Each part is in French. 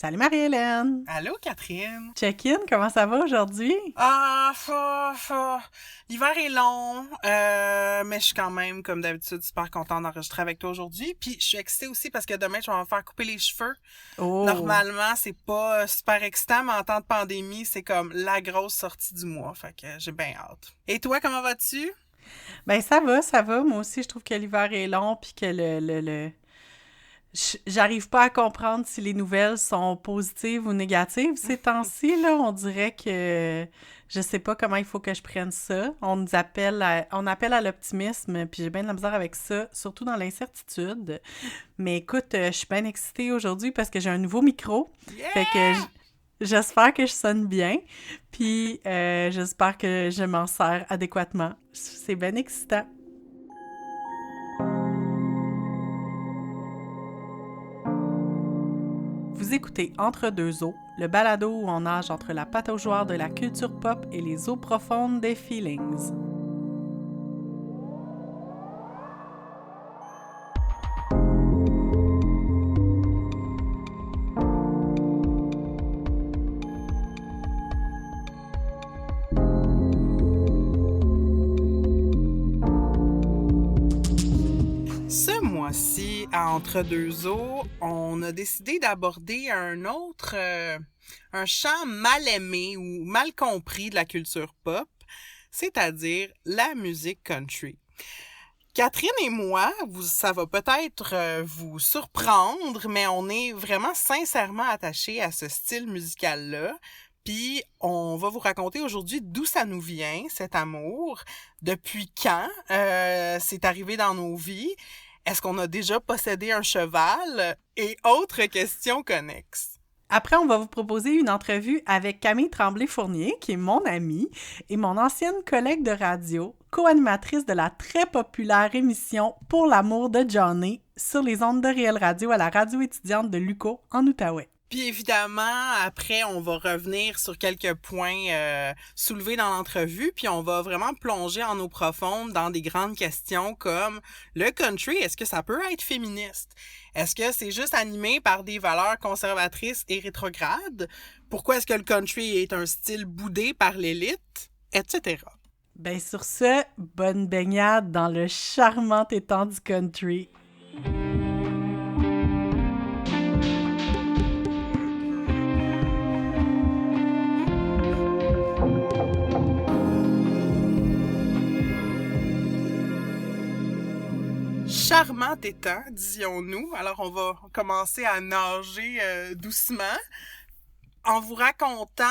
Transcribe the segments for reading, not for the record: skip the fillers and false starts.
Salut Marie-Hélène! Allô, Catherine? Check-in, comment ça va aujourd'hui? L'hiver est long, mais je suis quand même, comme d'habitude, super contente d'enregistrer avec toi aujourd'hui. Puis je suis excitée aussi parce que demain, je vais me faire couper les cheveux. Oh! Normalement, c'est pas super excitant, mais en temps de pandémie, c'est comme la grosse sortie du mois. Fait que j'ai bien hâte. Et toi, comment vas-tu? Ben ça va. Moi aussi, je trouve que l'hiver est long puis que j'arrive pas à comprendre si les nouvelles sont positives ou négatives ces temps-ci, là. On dirait que je sais pas comment il faut que je prenne ça. On appelle à l'optimisme, puis j'ai bien de la misère avec ça, surtout dans l'incertitude. Mais écoute, je suis bien excitée aujourd'hui parce que j'ai un nouveau micro. Fait que Yeah! j'espère que je sonne bien, puis j'espère que je m'en sers adéquatement. C'est bien excitant. Vous écoutez Entre deux eaux, le balado où on nage entre la pataugeoire de la culture pop et les eaux profondes des feelings. Ce mois-ci, à Entre deux eaux, on a décidé d'aborder un champ mal aimé ou mal compris de la culture pop, c'est-à-dire la musique country. Catherine et moi, ça va peut-être vous surprendre, mais on est vraiment sincèrement attachés à ce style musical-là. Puis on va vous raconter aujourd'hui d'où ça nous vient, cet amour, depuis quand c'est arrivé dans nos vies, est-ce qu'on a déjà possédé un cheval et autres questions connexes. Après, on va vous proposer une entrevue avec Camille Tremblay-Fournier, qui est mon amie et mon ancienne collègue de radio, co-animatrice de la très populaire émission Pour l'amour de Johnny sur les ondes de Réel Radio à la radio étudiante de l'UQO en Outaouais. Puis évidemment, après, on va revenir sur quelques points soulevés dans l'entrevue, puis on va vraiment plonger en eau profonde dans des grandes questions comme le country, est-ce que ça peut être féministe? Est-ce que c'est juste animé par des valeurs conservatrices et rétrogrades? Pourquoi est-ce que le country est un style boudé par l'élite? Etc. Ben sur ce, bonne baignade dans le charmant étang du country. Charmant étang, disions-nous. Alors, on va commencer à nager doucement en vous racontant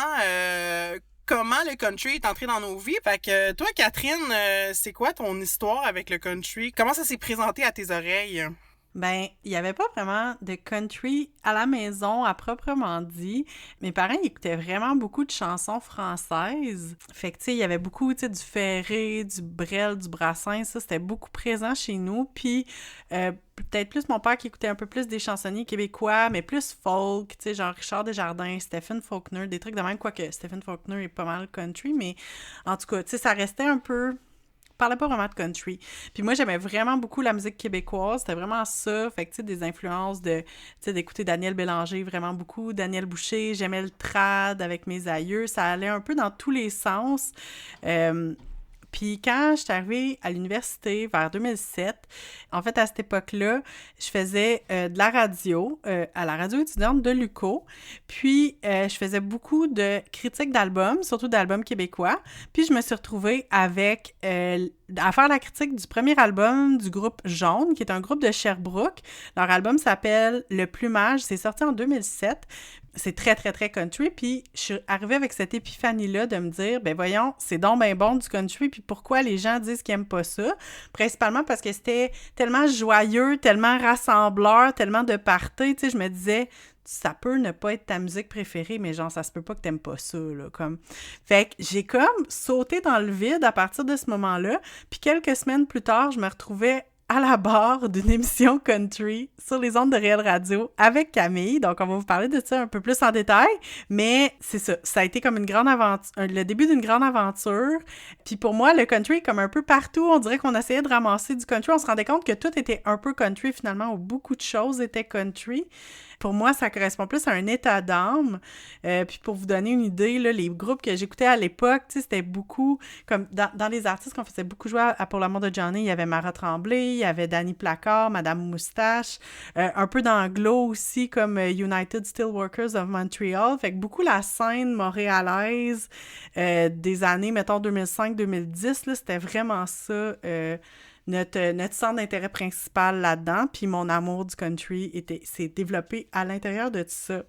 comment le country est entré dans nos vies. Fait que toi, Catherine, c'est quoi ton histoire avec le country? Comment ça s'est présenté à tes oreilles? Ben, il n'y avait pas vraiment de country à la maison, à proprement dit. Mes parents, ils écoutaient vraiment beaucoup de chansons françaises. Fait que, tu sais, il y avait beaucoup, tu sais, du Ferré, du Brel, du Brassens. Ça, c'était beaucoup présent chez nous. Puis, peut-être plus mon père qui écoutait un peu plus des chansonniers québécois, mais plus folk, tu sais, genre Richard Desjardins, Stephen Faulkner, des trucs de même, quoique Stephen Faulkner est pas mal country, mais en tout cas, tu sais, ça restait un peu... parlais pas vraiment de country. Puis moi, j'aimais vraiment beaucoup la musique québécoise. C'était vraiment ça. Fait que, tu sais, des influences de, tu sais, d'écouter Daniel Bélanger vraiment beaucoup. Daniel Boucher, j'aimais le trad avec mes aïeux. Ça allait un peu dans tous les sens. Puis quand je suis arrivée à l'université vers 2007, en fait, à cette époque-là, je faisais de la radio à la radio étudiante de l'UQO. Puis, je faisais beaucoup de critiques d'albums, surtout d'albums québécois. Puis, je me suis retrouvée avec à faire la critique du premier album du groupe Jaune, qui est un groupe de Sherbrooke. Leur album s'appelle Le Plumage. C'est sorti en 2007. C'est très, très, très country. Puis, je suis arrivée avec cette épiphanie-là de me dire, ben voyons, c'est donc ben bon du country, puis pourquoi les gens disent qu'ils aiment pas ça? Principalement parce que c'était tellement joyeux, tellement rassembleur, tellement de party, tu sais, je me disais, ça peut ne pas être ta musique préférée, mais genre, ça se peut pas que t'aimes pas ça, là, comme... Fait que j'ai comme sauté dans le vide à partir de ce moment-là, puis quelques semaines plus tard, je me retrouvais à la barre d'une émission country sur les ondes de Réel Radio avec Camille. Donc, on va vous parler de ça un peu plus en détail. Mais c'est ça. Ça a été comme une grande aventure, le début d'une grande aventure. Puis pour moi, le country, comme un peu partout, on dirait qu'on essayait de ramasser du country. On se rendait compte que tout était un peu country finalement, où beaucoup de choses étaient country. pour moi, ça correspond plus à un état d'âme. Puis pour vous donner une idée, là, les groupes que j'écoutais à l'époque, tu sais, c'était beaucoup... Comme dans les artistes qu'on faisait beaucoup jouer à Pour l'amour de Johnny, il y avait Mara Tremblay, il y avait Danny Placard, Madame Moustache, un peu d'anglo aussi, comme United Steelworkers of Montreal. Fait que beaucoup la scène montréalaise des années, mettons, 2005-2010, là, c'était vraiment ça... notre centre d'intérêt principal là-dedans, puis mon amour du country s'est développé à l'intérieur de tout ça.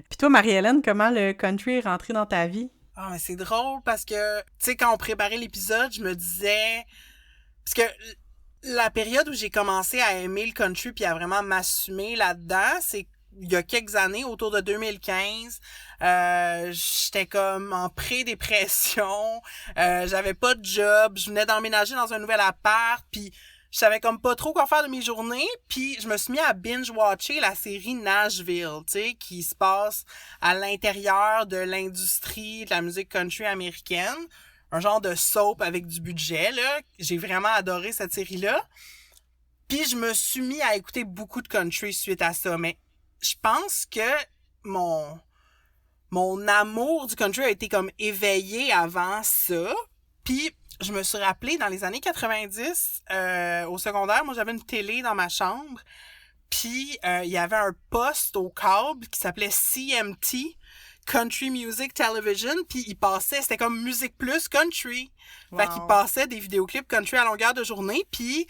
Puis toi, Marie-Hélène, comment le country est rentré dans ta vie? Ah, mais c'est drôle parce que, tu sais, quand on préparait l'épisode, je me disais... Parce que la période où j'ai commencé à aimer le country puis à vraiment m'assumer là-dedans, c'est il y a quelques années, autour de 2015, j'étais comme en pré-dépression, j'avais pas de job, je venais d'emménager dans un nouvel appart, puis je savais comme pas trop quoi faire de mes journées, puis je me suis mis à binge-watcher la série Nashville, tu sais, qui se passe à l'intérieur de l'industrie de la musique country américaine, un genre de soap avec du budget, là. J'ai vraiment adoré cette série-là. Puis je me suis mis à écouter beaucoup de country suite à ça, mais je pense que mon amour du country a été comme éveillé avant ça. Puis je me suis rappelé dans les années 90, au secondaire, moi j'avais une télé dans ma chambre. Puis il y avait un poste au câble qui s'appelait CMT, Country Music Television, puis il passait, c'était comme Musique Plus Country. Wow. Fait qu'il passait des vidéoclips country à longueur de journée, puis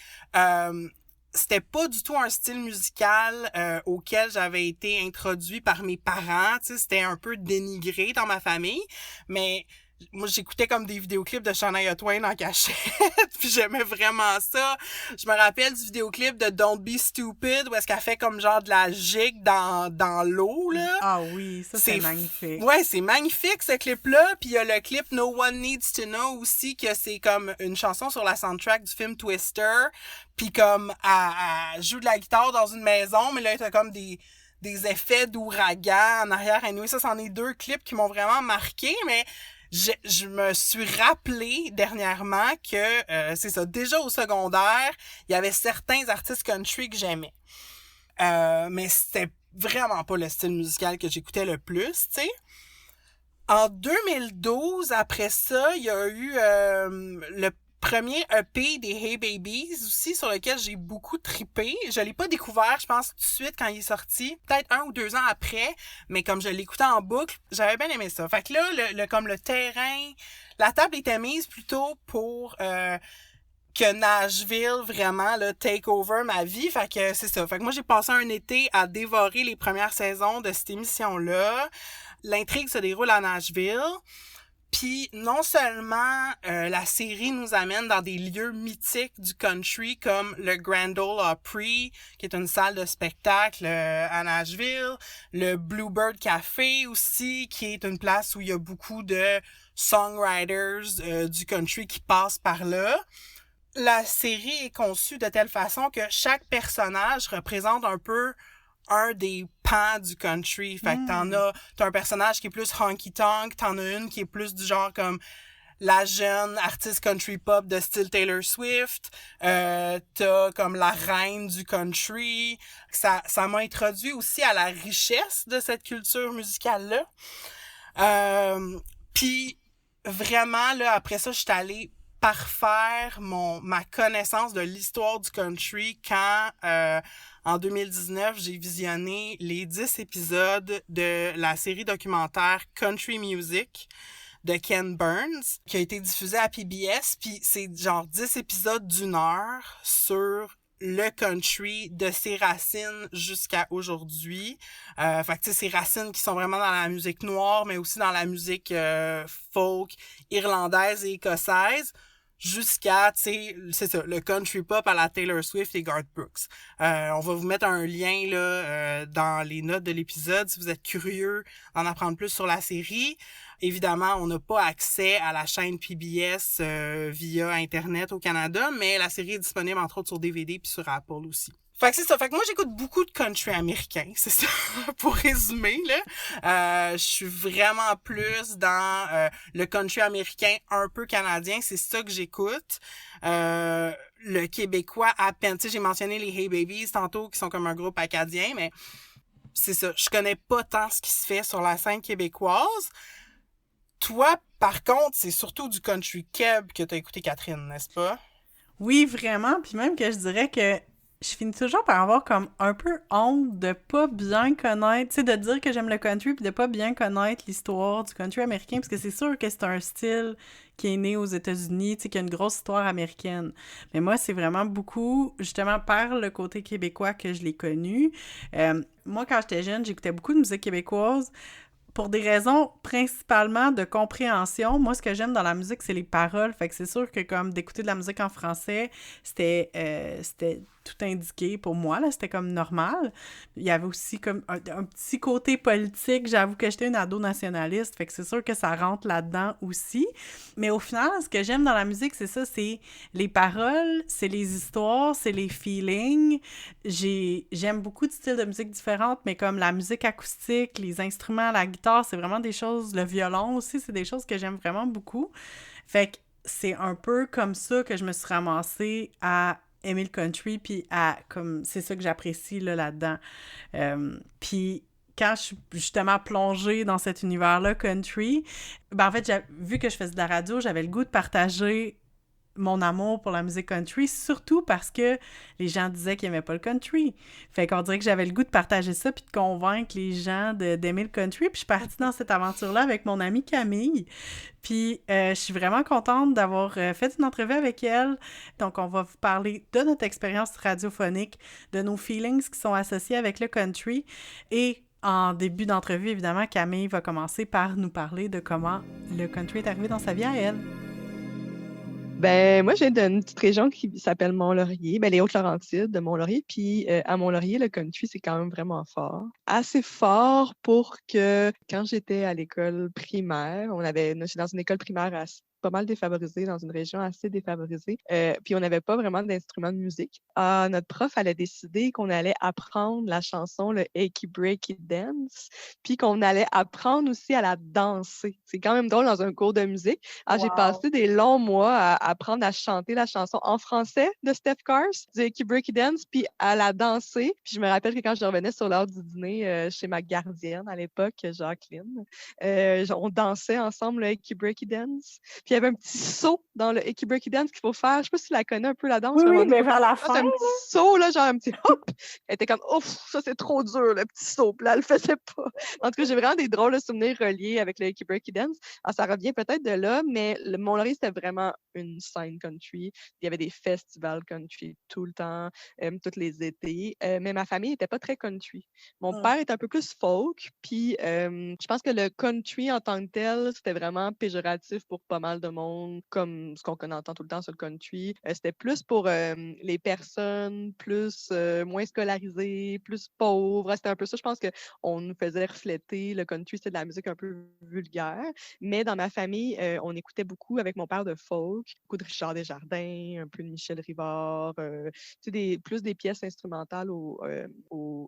c'était pas du tout un style musical auquel j'avais été introduit par mes parents, tu sais, c'était un peu dénigré dans ma famille, mais moi j'écoutais comme des vidéoclips de Shania Twain en cachette, puis j'aimais vraiment ça. Je me rappelle du vidéoclip de Don't Be Stupid où est-ce qu'elle fait comme genre de la gigue dans l'eau là. Ah oui, ça c'est magnifique. Ouais, c'est magnifique ce clip-là, puis il y a le clip No One Needs to Know aussi que c'est comme une chanson sur la soundtrack du film Twister, puis comme elle joue de la guitare dans une maison, mais là t'as comme des effets d'ouragan en arrière. Anyway, ça c'en est deux clips qui m'ont vraiment marqué, mais je me suis rappelé dernièrement que, c'est ça, déjà au secondaire, il y avait certains artistes country que j'aimais. Mais c'était vraiment pas le style musical que j'écoutais le plus, tu sais. En 2012, après ça, il y a eu le premier EP des Hey Babies aussi, sur lequel j'ai beaucoup trippé. Je l'ai pas découvert, je pense, tout de suite quand il est sorti. Peut-être 1 ou 2 ans après, mais comme je l'écoutais en boucle, j'avais bien aimé ça. Fait que là, comme le terrain, la table était mise plutôt pour que Nashville, vraiment, là, take over ma vie. Fait que c'est ça. Fait que moi, j'ai passé un été à dévorer les premières saisons de cette émission-là. L'intrigue se déroule à Nashville. Puis non seulement la série nous amène dans des lieux mythiques du country comme le Grand Ole Opry, qui est une salle de spectacle à Nashville, le Bluebird Café aussi, qui est une place où il y a beaucoup de songwriters du country qui passent par là. La série est conçue de telle façon que chaque personnage représente un peu un des pans du country. Fait que t'as un personnage qui est plus honky-tonk, t'en as une qui est plus du genre comme la jeune artiste country pop de style Taylor Swift, t'as comme la reine du country. Ça m'a introduit aussi à la richesse de cette culture musicale-là. Puis vraiment, là, après ça, je suis allée parfaire ma connaissance de l'histoire du country quand en 2019, j'ai visionné les 10 épisodes de la série documentaire Country Music de Ken Burns, qui a été diffusée à PBS, puis c'est genre 10 épisodes d'1 heure sur le country de ses racines jusqu'à aujourd'hui. Fait que tu sais, ses racines qui sont vraiment dans la musique noire, mais aussi dans la musique folk irlandaise et écossaise, jusqu'à, tu sais, c'est ça, le country pop à la Taylor Swift et Garth Brooks. On va vous mettre un lien là dans les notes de l'épisode si vous êtes curieux d'en apprendre plus sur la série. Évidemment, on n'a pas accès à la chaîne PBS via Internet au Canada, mais la série est disponible entre autres sur DVD puis sur Apple aussi. Fait que c'est ça. Fait que moi, j'écoute beaucoup de country américain, c'est ça, pour résumer, là. Je suis vraiment plus dans le country américain un peu canadien, c'est ça que j'écoute. Le québécois à peine. Tu sais, j'ai mentionné les Hey Babies tantôt, qui sont comme un groupe acadien, mais c'est ça, je connais pas tant ce qui se fait sur la scène québécoise. Toi, par contre, c'est surtout du country keb que t'as écouté, Catherine, n'est-ce pas? Oui, vraiment. Puis même que je dirais que je finis toujours par avoir comme un peu honte de pas bien connaître, tu sais, de dire que j'aime le country puis de pas bien connaître l'histoire du country américain, parce que c'est sûr que c'est un style qui est né aux États-Unis, tu sais, qui a une grosse histoire américaine. Mais moi, c'est vraiment beaucoup, justement, par le côté québécois que je l'ai connu. Moi, quand j'étais jeune, j'écoutais beaucoup de musique québécoise pour des raisons principalement de compréhension. Moi, ce que j'aime dans la musique, c'est les paroles. Fait que c'est sûr que comme d'écouter de la musique en français, c'était tout indiqué pour moi, là, c'était comme normal. Il y avait aussi comme un petit côté politique. J'avoue que j'étais une ado nationaliste, fait que c'est sûr que ça rentre là-dedans aussi. Mais au final, ce que j'aime dans la musique, c'est ça, c'est les paroles, c'est les histoires, c'est les feelings. J'aime beaucoup de styles de musique différentes, mais comme la musique acoustique, les instruments, la guitare, c'est vraiment des choses, le violon aussi, c'est des choses que j'aime vraiment beaucoup. Fait que c'est un peu comme ça que je me suis ramassée à aimer le country, puis à, comme, c'est ça que j'apprécie là, là-dedans. Puis quand je suis justement plongée dans cet univers-là country, ben en fait, vu que je faisais de la radio, j'avais le goût de partager mon amour pour la musique country, surtout parce que les gens disaient qu'ils n'aimaient pas le country. Fait qu'on dirait que j'avais le goût de partager ça puis de convaincre les gens d'aimer le country. Puis je suis partie dans cette aventure-là avec mon amie Camille. Puis je suis vraiment contente d'avoir fait une entrevue avec elle. Donc on va vous parler de notre expérience radiophonique, de nos feelings qui sont associés avec le country. Et en début d'entrevue, évidemment, Camille va commencer par nous parler de comment le country est arrivé dans sa vie à elle. Ben, moi, je viens d'une petite région qui s'appelle Mont-Laurier, ben, les Hautes-Laurentides de Mont-Laurier. Puis, à Mont-Laurier, le country, c'est quand même vraiment fort. Assez fort pour que, quand j'étais à l'école primaire, j'étais dans une école primaire pas mal défavorisée, dans une région assez défavorisée. Puis on n'avait pas vraiment d'instrument de musique. Notre prof, elle a décidé qu'on allait apprendre la chanson, le Achy Breaky Dance, puis qu'on allait apprendre aussi à la danser. C'est quand même drôle dans un cours de musique. J'ai passé des longs mois à apprendre à chanter la chanson en français de Steph Cars, du Achy Breaky Dance, puis à la danser. Puis je me rappelle que quand je revenais sur l'heure du dîner chez ma gardienne à l'époque, Jacqueline, on dansait ensemble le Achy Breaky Dance. Puis il y avait un petit saut dans le Achy Breaky Dance qu'il faut faire. Je sais pas si tu la connais un peu, la danse. Oui, oui, mais Faut vers la faire fin, un petit saut, là, genre un petit hop. Elle était comme, ouf, ça c'est trop dur, le petit saut. Puis là, elle le faisait pas. En tout cas, j'ai vraiment des drôles de souvenirs reliés avec le Achy Breaky Dance. Alors, ça revient peut-être de là, mais le Mont-Laurier, c'était vraiment une scène country. Il y avait des festivals country tout le temps, tous les étés. Mais ma famille n'était pas très country. Mon père est un peu plus folk, puis je pense que le country en tant que tel, c'était vraiment péjoratif pour pas mal de monde, comme ce qu'on entend tout le temps sur le country. C'était plus pour les personnes plus moins scolarisées, plus pauvres. C'était un peu ça. Je pense qu'on nous faisait refléter le country, c'était de la musique un peu vulgaire. Mais dans ma famille, on écoutait beaucoup avec mon père de folk, beaucoup de Richard Desjardins, un peu de Michel Rivard, plus des pièces instrumentales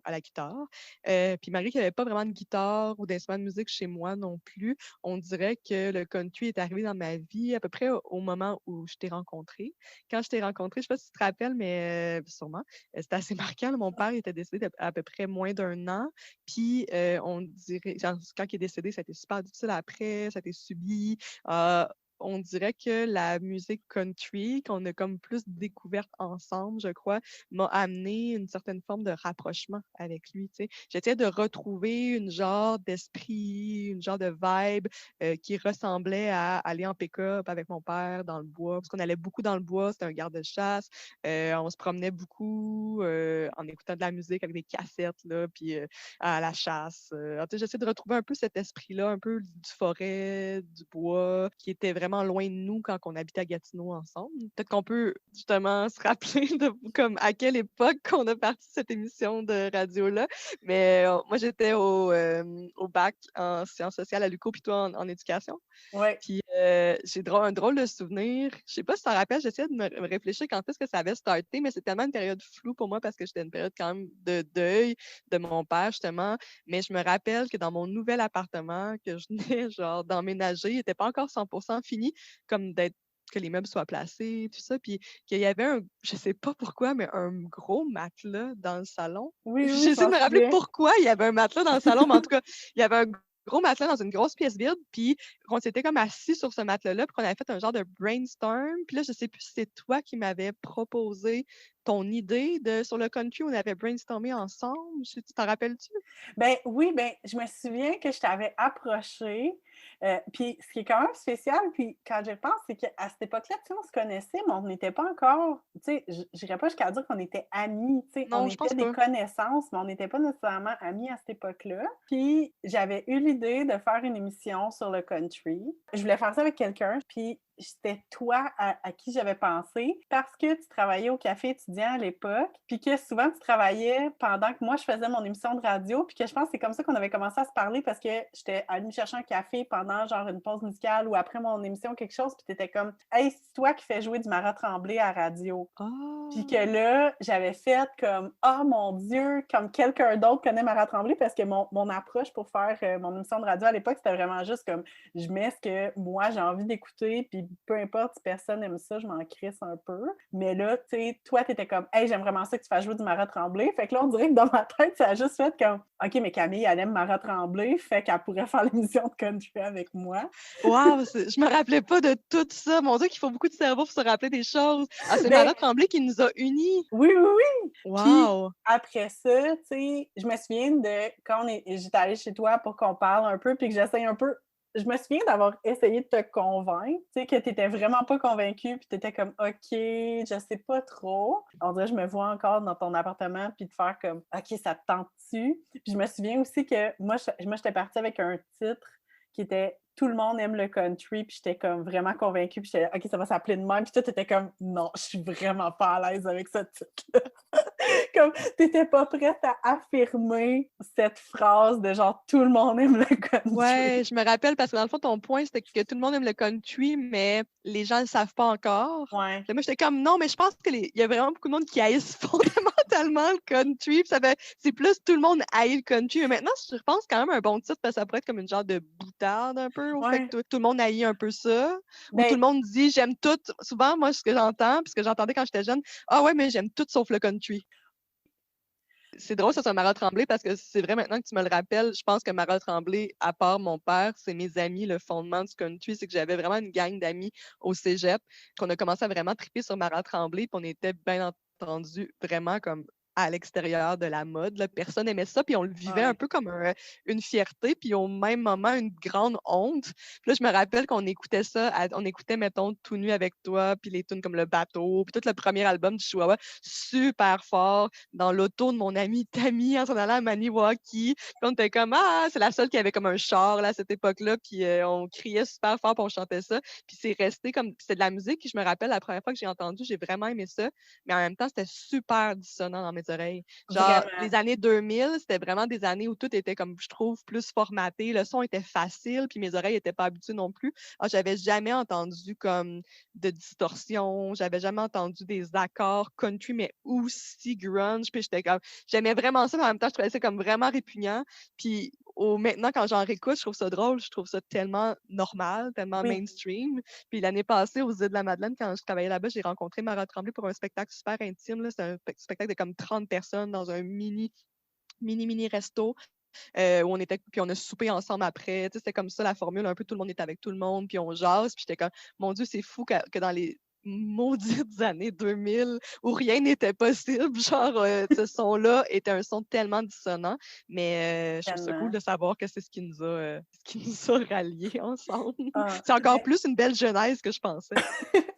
à la guitare. Puis malgré qu'il n'y avait pas vraiment de guitare ou d'instrument de musique chez moi non plus, on dirait que le country est arrivé dans ma vie à peu près au moment où je t'ai rencontré. Quand je t'ai rencontré, je ne sais pas si tu te rappelles, mais sûrement, c'était assez marquant. Là, mon père était décédé à peu près moins d'un an. Puis on dirait, genre, quand il est décédé, ça a été super difficile après, ça a été subi. On dirait que la musique country, qu'on a comme plus découverte ensemble, je crois, m'a amené une certaine forme de rapprochement avec lui. J'essayais de retrouver une genre d'esprit, une genre de vibe qui ressemblait à aller en pick-up avec mon père dans le bois, parce qu'on allait beaucoup dans le bois, c'était un garde-chasse. On se promenait beaucoup en écoutant de la musique avec des cassettes, là, puis à la chasse. J'essaie de retrouver un peu cet esprit-là, un peu du forêt, du bois, qui était vraiment loin de nous quand on habitait à Gatineau ensemble. Peut-être qu'on peut justement se rappeler de comme à quelle époque qu'on a parti cette émission de radio-là. Mais moi, j'étais au bac en sciences sociales à l'UQO, puis toi en éducation. ouais. Puis j'ai un drôle de souvenir. Je sais pas si ça rappelle, j'essaie de me réfléchir quand est-ce que ça avait starté, mais c'est tellement une période floue pour moi parce que j'étais une période quand même de deuil de mon père, justement. Mais je me rappelle que dans mon nouvel appartement que je venais genre d'emménager, il n'était pas encore 100% fini comme d'être que les meubles soient placés, tout ça. Puis qu'il y avait je sais pas pourquoi, mais un gros matelas dans le salon. Oui, oui, je J'essaie de m'en me rappeler souviens. pourquoi il y avait un matelas dans le salon, mais en tout cas, il y avait un gros matelas dans une grosse pièce vide, puis on s'était comme assis sur ce matelas-là, puis qu'on avait fait un genre de brainstorm. Puis là, je sais plus si c'est toi qui m'avais proposé ton idée sur le country, on avait brainstormé ensemble. Tu t'en rappelles-tu? Ben oui, ben je me souviens que je t'avais approché. Puis ce qui est quand même spécial, puis quand j'y repense, c'est qu'à cette époque-là, tu sais, on se connaissait, mais on n'était pas encore, tu sais, j'irais pas jusqu'à dire qu'on était amis, tu sais, on Non, je pense était des pas. connaissances, mais on n'était pas nécessairement amis à cette époque-là. Puis j'avais eu l'idée de faire une émission sur le country. Je voulais faire ça avec quelqu'un, puis c'était toi à qui j'avais pensé parce que tu travaillais au café étudiant à l'époque, puis que souvent tu travaillais pendant que moi je faisais mon émission de radio, puis que je pense que c'est comme ça qu'on avait commencé à se parler parce que j'étais allée me chercher un café pendant genre une pause musicale ou après mon émission quelque chose, puis t'étais comme « Hey, c'est toi qui fais jouer du Marat Tremblay à la radio. » Puis que Ah! là, j'avais fait comme « Ah, mon Dieu! » Comme quelqu'un d'autre connaît Marat Tremblay parce que mon approche pour faire mon émission de radio à l'époque, c'était vraiment juste comme je mets ce que moi j'ai envie d'écouter, puis peu importe si personne aime ça, je m'en crisse un peu. Mais là, tu sais, toi, t'étais comme « Hey, j'aime vraiment ça que tu fasses jouer du Marat Tremblay. » Fait que là, on dirait que dans ma tête, ça a juste fait comme « OK, mais Camille, elle aime Marat Tremblay, fait qu'elle pourrait faire l'émission de country avec moi. » Wow, je me rappelais pas de tout ça. Mon Dieu, qu'il faut beaucoup de cerveau pour se rappeler des choses. Ah, c'est Ben Marat Tremblay qui nous a unis. oui, oui, oui. Puis Wow! après ça, tu sais, je me souviens de quand j'étais allée chez toi pour qu'on parle un peu, puis que j'essaye un peu. Je me souviens d'avoir essayé de te convaincre, tu sais, que tu n'étais vraiment pas convaincue, puis tu étais comme OK, je sais pas trop. On dirait que je me vois encore dans ton appartement, puis de faire comme OK, ça te tente-tu? Puis je me souviens aussi que moi j'étais partie avec un titre qui était Tout le monde aime le country, puis j'étais comme vraiment convaincue, puis j'étais OK, ça va s'appeler de même, puis toi, t'étais comme non, je suis vraiment pas à l'aise avec ce titre-là. Comme t'étais pas prête à affirmer cette phrase de genre tout le monde aime le country. Ouais, je me rappelle parce que dans le fond, ton point, c'était que tout le monde aime le country, mais les gens ne le savent pas encore. Ouais. Puis moi, j'étais comme non, mais je pense qu'il y a vraiment beaucoup de monde qui haïssent fondamentalement le country. Puis c'est plus tout le monde haït le country. Mais maintenant, je pense quand même un bon titre parce que ça pourrait être comme une genre de boutade un peu au fait Ouais. que tout le monde haït un peu ça. Ou tout Ben, le monde dit j'aime tout. Souvent, moi, ce que j'entends, puis ce que j'entendais quand j'étais jeune, ah ouais, mais j'aime tout sauf le country. C'est drôle, ça, c'est un Marat Tremblay parce que c'est vrai maintenant que tu me le rappelles, je pense que Marat Tremblay, à part mon père, c'est mes amis, le fondement du country, c'est que j'avais vraiment une gang d'amis au cégep, qu'on a commencé à vraiment triper sur Marat Tremblay, puis on était bien entendu vraiment comme à l'extérieur de la mode. Là. Personne aimait ça, puis on le vivait un ouais. peu comme une fierté, puis au même moment, une grande honte. Puis là, je me rappelle qu'on écoutait ça, on écoutait, mettons, Tout nu avec toi, puis les tunes comme Le Bateau, puis tout le premier album du Chihuahua, super fort dans l'auto de mon ami Tammy en s'en allant à Maniwaki. Puis on était comme, ah, c'est la seule qui avait comme un char là, à cette époque-là. Puis on criait super fort, puis on chantait ça. Puis c'est resté comme, c'était de la musique. Puis je me rappelle, la première fois que j'ai entendu, j'ai vraiment aimé ça. Mais en même temps, c'était super dissonant dans mes oreilles. Genre, Vraiment. les années 2000, c'était vraiment des années où tout était comme, je trouve, plus formaté. Le son était facile, puis mes oreilles n'étaient pas habituées non plus. Alors, j'avais jamais entendu comme de distorsion. J'avais jamais entendu des accords country, mais aussi grunge. Puis j'étais comme, j'aimais vraiment ça, mais en même temps, je trouvais ça comme vraiment répugnant. Puis maintenant, quand j'en réécoute, je trouve ça drôle, je trouve ça tellement normal, tellement Oui. mainstream. Puis l'année passée, aux Îles de la Madeleine, quand je travaillais là-bas, j'ai rencontré Marat Tremblay pour un spectacle super intime. Là. C'est un spectacle de comme 30 personnes dans un mini resto. Où on était, puis on a soupé ensemble après. Tu sais, c'était comme ça la formule, un peu tout le monde est avec tout le monde, puis on jase. Puis j'étais comme, mon Dieu, c'est fou que dans les maudites années 2000 où rien n'était possible, genre ce son-là était un son tellement dissonant, mais je trouve ça cool Tellement. de savoir que c'est ce qui nous a ralliés ensemble. Ah. C'est encore Ben, plus une belle genèse que je pensais.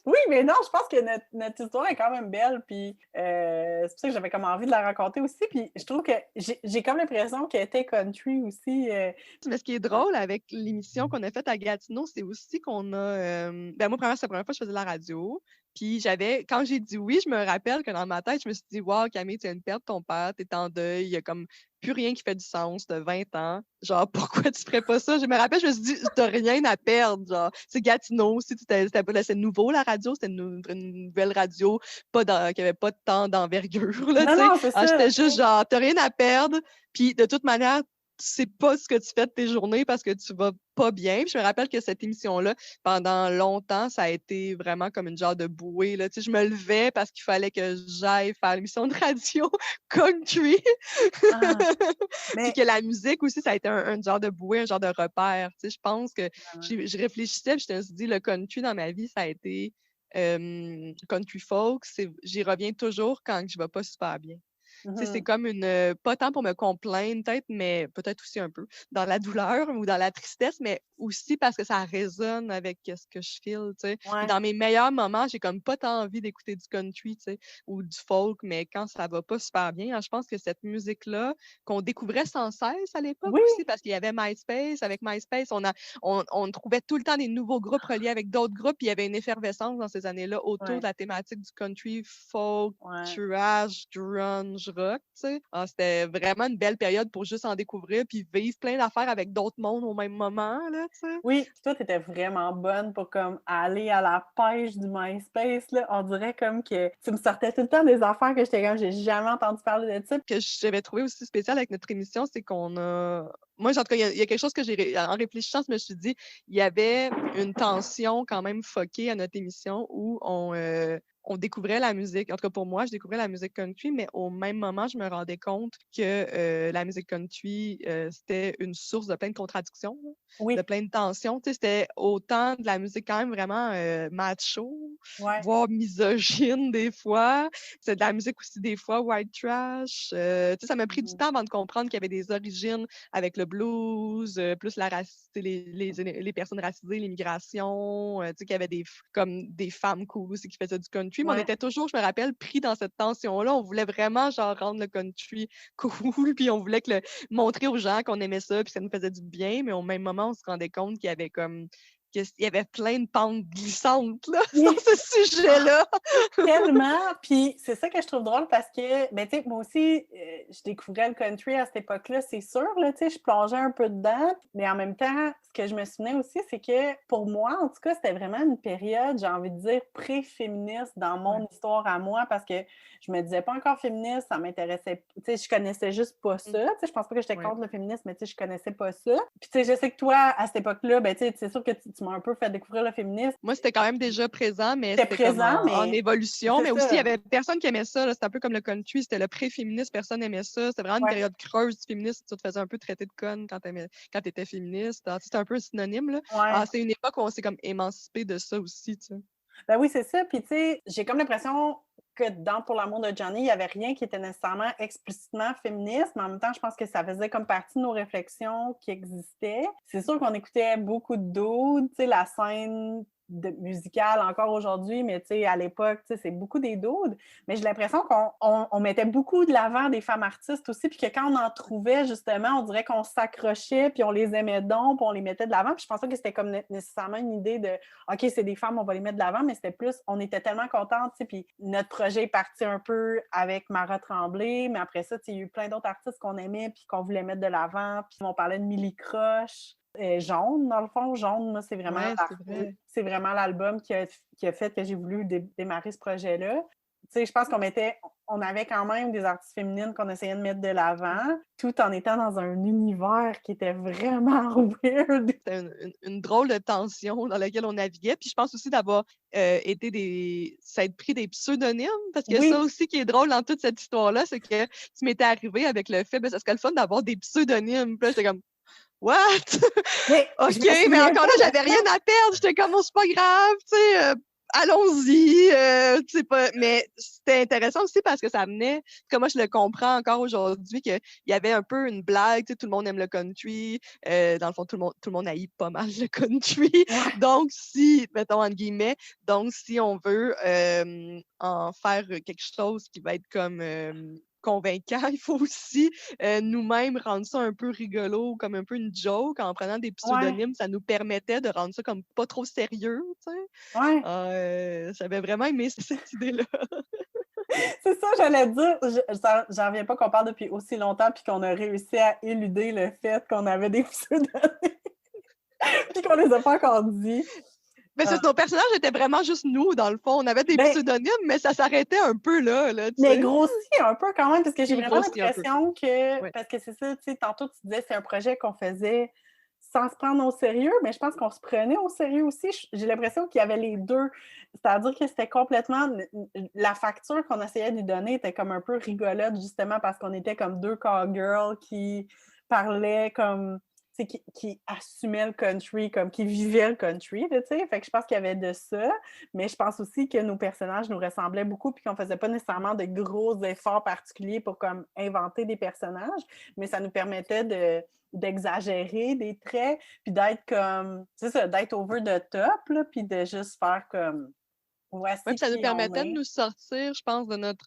oui, mais non, je pense que notre histoire est quand même belle, puis c'est pour ça que j'avais comme envie de la raconter aussi, puis je trouve que j'ai comme l'impression qu'elle était country aussi. Mais ce qui est drôle avec l'émission qu'on a faite à Gatineau, c'est aussi qu'on a. Ben moi, c'est la première fois que je faisais de la radio. Puis quand j'ai dit oui, je me rappelle que dans ma tête, je me suis dit, wow, Camille, tu viens de perdre ton père, t'es en deuil, il y a comme plus rien qui fait du sens, t'as 20 ans. Genre, pourquoi tu ferais pas ça? Je me rappelle, je me suis dit, t'as rien à perdre. Genre, c'est Gatineau, si c'est nouveau la radio, c'était une nouvelle radio, qui avait pas de temps d'envergure, là, Non, tu sais. non, c'est Alors, ça. j'étais juste genre, t'as rien à perdre. Puis de toute manière, sais pas ce que tu fais de tes journées parce que tu vas pas bien. Puis je me rappelle que cette émission-là, pendant longtemps, ça a été vraiment comme une genre de bouée, là. Tu sais, je me levais parce qu'il fallait que j'aille faire l'émission de radio country. Ah, Puis mais que la musique aussi, ça a été un genre de bouée, un genre de repère. Tu sais, je pense que vraiment. je réfléchissais, puis je me suis dit, le country dans ma vie, ça a été country folk. J'y reviens toujours quand je vais pas super bien. Tu sais, c'est Mhm. comme pas tant pour me complaindre, peut-être, mais peut-être aussi un peu, dans la douleur ou dans la tristesse, mais aussi parce que ça résonne avec ce que je feel, tu sais. Puis Ouais. dans mes meilleurs moments, j'ai comme pas tant envie d'écouter du country, tu sais, ou du folk, mais quand ça va pas super bien, alors je pense que cette musique-là, qu'on découvrait sans cesse à l'époque Oui, aussi, parce qu'il y avait MySpace. Avec MySpace, on trouvait tout le temps des nouveaux groupes reliés avec d'autres groupes, puis il y avait une effervescence dans ces années-là autour ouais, de la thématique du country, folk, ouais. thrash, grunge, rock, tu sais. Ah, c'était vraiment une belle période pour juste en découvrir puis vivre plein d'affaires avec d'autres mondes au même moment, là, tu sais. Oui, puis toi, t'étais vraiment bonne pour comme aller à la pêche du MySpace, là. On dirait comme que tu me sortais tout le temps des affaires que j'étais comme, j'ai jamais entendu parler de ça. Que j'avais trouvé aussi spécial avec notre émission, c'est qu'on a. Moi, en tout cas, il y a quelque chose que en réfléchissant, je me suis dit, il y avait une tension quand même fuckée à notre émission où on découvrait la musique. En tout cas, pour moi, je découvrais la musique country, mais au même moment, je me rendais compte que la musique country, c'était une source de plein de contradictions, là, de Oui, plein de tensions. Tu sais, c'était autant de la musique quand même vraiment macho, ouais. voire misogyne des fois. C'est de la musique aussi des fois white trash. Tu sais, ça m'a pris du Mhm. temps avant de comprendre qu'il y avait des origines avec le blues, plus les personnes racisées, l'immigration, tu sais, qu'il y avait comme des femmes cool aussi qui faisaient du country. Mais on Ouais. était toujours, je me rappelle, pris dans cette tension-là. On voulait vraiment genre rendre le country cool, puis on voulait montrer aux gens qu'on aimait ça, puis ça nous faisait du bien. Mais au même moment, on se rendait compte qu'il y avait comme qu'il y avait plein de pentes glissantes là, sur Oui. ce sujet-là. Tellement! Puis c'est ça que je trouve drôle parce que, ben, tu sais, moi aussi, je découvrais le country à cette époque-là, c'est sûr, là, tu sais, je plongeais un peu dedans. Mais en même temps, ce que je me souvenais aussi, c'est que pour moi, en tout cas, c'était vraiment une période, j'ai envie de dire, pré-féministe dans Ouais. mon histoire à moi parce que je me disais pas encore féministe, ça m'intéressait, tu sais, je connaissais juste pas ça. Tu sais, je pense pas que j'étais Ouais. contre le féminisme, mais tu sais, je connaissais pas ça. Puis tu sais, je sais que toi, à cette époque-là, ben, tu sais, c'est sûr que tu m'as un peu fait découvrir le féminisme. Moi, c'était quand même déjà présent, mais C'était c'était comme présent, en mais évolution. c'est Mais aussi, il y ça. avait personne qui aimait ça, là. C'était un peu comme le country, c'était le pré-féministe, personne n'aimait ça. C'était vraiment une Ouais, période creuse du féminisme. Tu te faisais un peu traiter de conne quand tu étais féministe. Alors, c'était un peu un synonyme, là. ouais. Alors, c'est une époque où on s'est comme émancipé de ça aussi, tu sais. Ben oui, c'est ça. Puis, tu sais, j'ai comme l'impression que dans Pour l'amour de Johnny, il n'y avait rien qui était nécessairement explicitement féministe, mais en même temps, je pense que ça faisait comme partie de nos réflexions qui existaient. C'est sûr qu'on écoutait beaucoup de dudes, tu sais, la scène musicale encore aujourd'hui, mais tu sais, à l'époque, tu sais, c'est beaucoup des dudes. Mais j'ai l'impression qu'on mettait beaucoup de l'avant des femmes artistes aussi, puis que quand on en trouvait, justement, on dirait qu'on s'accrochait, puis on les aimait donc, puis on les mettait de l'avant. Puis je pensais que c'était comme nécessairement une idée de OK, c'est des femmes, on va les mettre de l'avant, mais c'était plus, on était tellement contentes, tu sais, puis notre projet est parti un peu avec Mara Tremblay, mais après ça, tu sais, il y a eu plein d'autres artistes qu'on aimait, puis qu'on voulait mettre de l'avant, puis on parlait de Milly Croche, Jaune, dans le fond, Jaune, moi, Ouais, c'est vrai. c'est vraiment l'album qui a fait que j'ai voulu démarrer ce projet-là. Tu sais, je pense on avait quand même des artistes féminines qu'on essayait de mettre de l'avant, tout en étant dans un univers qui était vraiment weird. C'était une drôle de tension dans laquelle on naviguait. Puis je pense aussi d'avoir s'être pris des pseudonymes, parce que ça Oui, aussi qui est drôle dans toute cette histoire-là, c'est que tu m'étais arrivé avec le fait, ben, ça serait le fun d'avoir des pseudonymes. Puis là, j'étais comme, what? mais je OK, me mais souviens encore pas là, de j'avais ça. rien à perdre. J'étais comme, oh, c'est pas grave, tu sais, allons-y. Tu sais pas. Mais c'était intéressant aussi parce que ça amenait, comme moi, je le comprends encore aujourd'hui, qu'il y avait un peu une blague, tu sais, tout le monde aime le country. Dans le fond, tout le monde haït pas mal le country. Ouais. Donc, si, mettons, entre guillemets, donc, si on veut en faire quelque chose qui va être comme convaincant, il faut aussi nous-mêmes rendre ça un peu rigolo, comme un peu une joke, en prenant des Ouais, pseudonymes, ça nous permettait de rendre ça comme pas trop sérieux, tu sais. ouais. J'avais vraiment aimé cette idée-là. C'est ça, j'allais dire. J'en reviens pas qu'on parle depuis aussi longtemps puis qu'on a réussi à éluder le fait qu'on avait des pseudonymes puis qu'on les a pas encore dit. Mais Ah. nos personnages étaient vraiment juste nous, dans le fond. On avait des Ben, pseudonymes, mais ça s'arrêtait un peu là, tu mais sais. grossi un peu quand même, parce que j'ai Il vraiment grossit un peu. l'impression que, Ouais. parce que c'est ça, tu sais, tantôt tu disais c'est un projet qu'on faisait sans se prendre au sérieux, mais je pense qu'on se prenait au sérieux aussi. J'ai l'impression qu'il y avait les deux. C'est-à-dire que c'était complètement... La facture qu'on essayait de lui donner était comme un peu rigolote, justement, parce qu'on était comme deux cowgirls qui parlaient comme... Qui assumaient le country, comme qui vivaient le country, tu sais. Fait que je pense qu'il y avait de ça, mais je pense aussi que nos personnages nous ressemblaient beaucoup, puis qu'on faisait pas nécessairement de gros efforts particuliers pour comme inventer des personnages, mais ça nous permettait d'exagérer des traits, puis d'être comme, c'est ça, d'être over the top, là, puis de juste faire comme, Ouais, voici puis ça nous qui on permettait de est. nous sortir, je pense, de notre.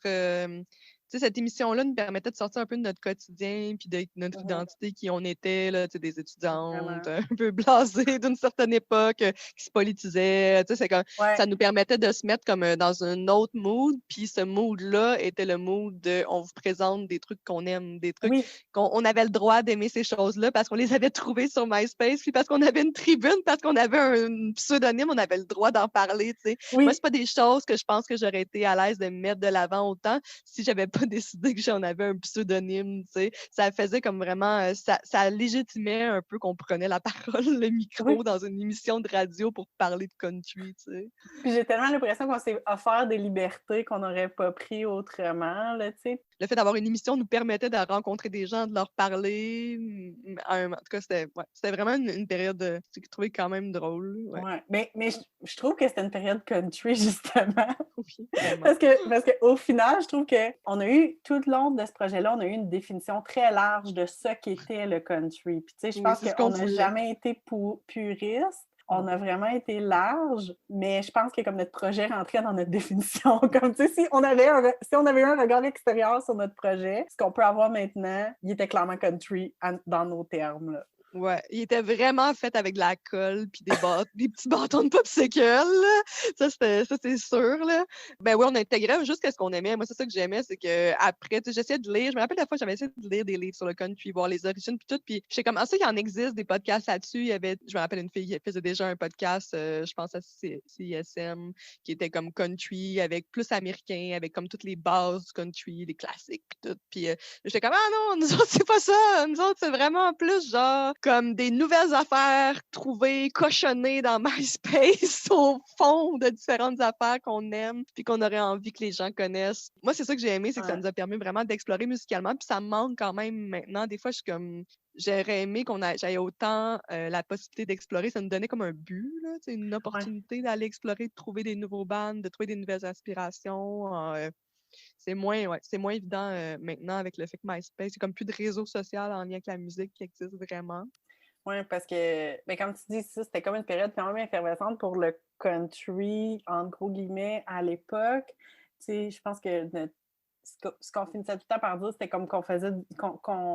Tu sais, cette émission-là nous permettait de sortir un peu de notre quotidien, puis de notre Mhm, identité, qui on était, là, tu sais, des vraiment. étudiantes, un peu blasées d'une certaine époque, qui se politisaient. Tu sais, c'est comme. Ouais, Ça nous permettait de se mettre comme dans un autre mood, puis ce mood-là était le mood de on vous présente des trucs qu'on aime, des trucs oui, qu'on avait le droit d'aimer ces choses-là parce qu'on les avait trouvées sur MySpace, puis parce qu'on avait une tribune, parce qu'on avait un pseudonyme, on avait le droit d'en parler, tu sais. Moi, c'est oui. pas des choses que je pense que j'aurais été à l'aise de mettre de l'avant autant si j'avais pas décidé que j'en avais un pseudonyme, tu sais. Ça faisait comme vraiment, ça légitimait un peu qu'on prenait la parole, le Oui. micro dans une émission de radio pour parler de country, tu sais. Puis j'ai tellement l'impression qu'on s'est offert des libertés qu'on n'aurait pas pris autrement, là, tu sais. Le fait d'avoir une émission nous permettait de rencontrer des gens, de leur parler. En tout cas, c'était vraiment une période que je trouvais quand même drôle. Ouais. Ouais. Mais je trouve que c'était une période country, justement. Oui, vraiment. Parce que au final, je trouve qu'on a eu, tout le long de ce projet-là, on a eu une définition très large de ce qu'était le country. Puis, tu sais, je Oui, pense c'est ce qu'on qu'on n'a voulait. jamais été puriste. On Non. a vraiment été large, mais je pense que comme notre projet rentrait dans notre définition, comme tu sais, si on avait eu un regard extérieur sur notre projet, ce qu'on peut avoir maintenant, il était clairement country dans nos termes, là. Ouais, il était vraiment fait avec de la colle puis des petits bâtons de popsicle, là. Ça, c'est sûr, là. Ben oui, on intégrait juste ce qu'on aimait. Moi, c'est ça que j'aimais, c'est que après, tu sais, j'essayais de lire. Je me rappelle la fois, j'avais essayé de lire des livres sur le country, voir les origines puis tout. Puis j'étais comme, ah, ça, il en existe des podcasts là-dessus. Je me rappelle une fille qui faisait déjà un podcast, je pense à CISM, qui était comme country, avec plus américain, avec comme toutes les bases du country, les classiques puis tout. Puis j'étais comme, ah non, nous autres, c'est pas ça. Nous autres, c'est vraiment plus genre comme des nouvelles affaires trouvées, cochonnées dans MySpace au fond de différentes affaires qu'on aime puis qu'on aurait envie que les gens connaissent. Moi, c'est ça que j'ai aimé, c'est que ça Ouais. nous a permis vraiment d'explorer musicalement, puis ça me manque quand même maintenant. Des fois, je suis comme j'aurais aimé j'aille autant la possibilité d'explorer. Ça nous donnait comme un but, là, une opportunité d'aller explorer, de trouver des nouveaux bands, de trouver des nouvelles inspirations. C'est moins évident maintenant avec le fait que MySpace, c'est comme plus de réseau social en lien avec la musique qui existe vraiment. Oui, parce que, ben, comme tu dis, ça, c'était comme une période quand même effervescente pour le country, entre gros guillemets, à l'époque. Tu sais, je pense que ce qu'on finissait tout le temps par dire, c'était comme qu'on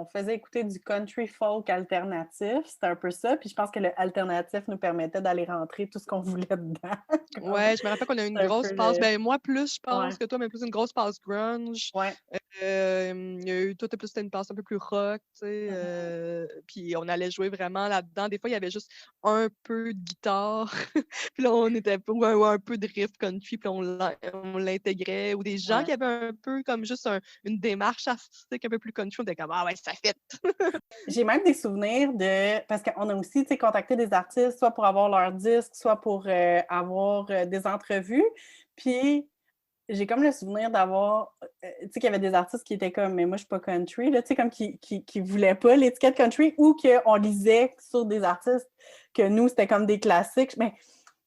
faisait écouter du country folk alternatif. C'était un peu ça. Puis je pense que le alternatif nous permettait d'aller rentrer tout ce qu'on voulait dedans. Ouais, je me rappelle qu'on a eu une C'est un grosse peu passe. le... Ben, moi, plus, je Ouais, pense que toi, mais plus une grosse passe grunge. ouais. Il y a eu, toi, t'as plus c'était une passe un peu plus rock, tu sais. Mhm. Puis on allait jouer vraiment là-dedans. Des fois, il y avait juste un peu de guitare. Puis là, on était ou un peu de riff country, puis on l'intégrait. Ou des gens Ouais. qui avaient un peu comme juste une démarche artistique un peu plus country. On était comme, ah ouais, ça fait. J'ai même des souvenirs parce qu'on a aussi, tu sais, contacté des artistes, soit pour avoir leur disque, soit pour avoir des entrevues. Puis j'ai comme le souvenir d'avoir, tu sais, qu'il y avait des artistes qui étaient comme, mais moi, je suis pas country, là, tu sais, comme qui voulaient pas l'étiquette country ou qu'on lisait sur des artistes que nous, c'était comme des classiques. Mais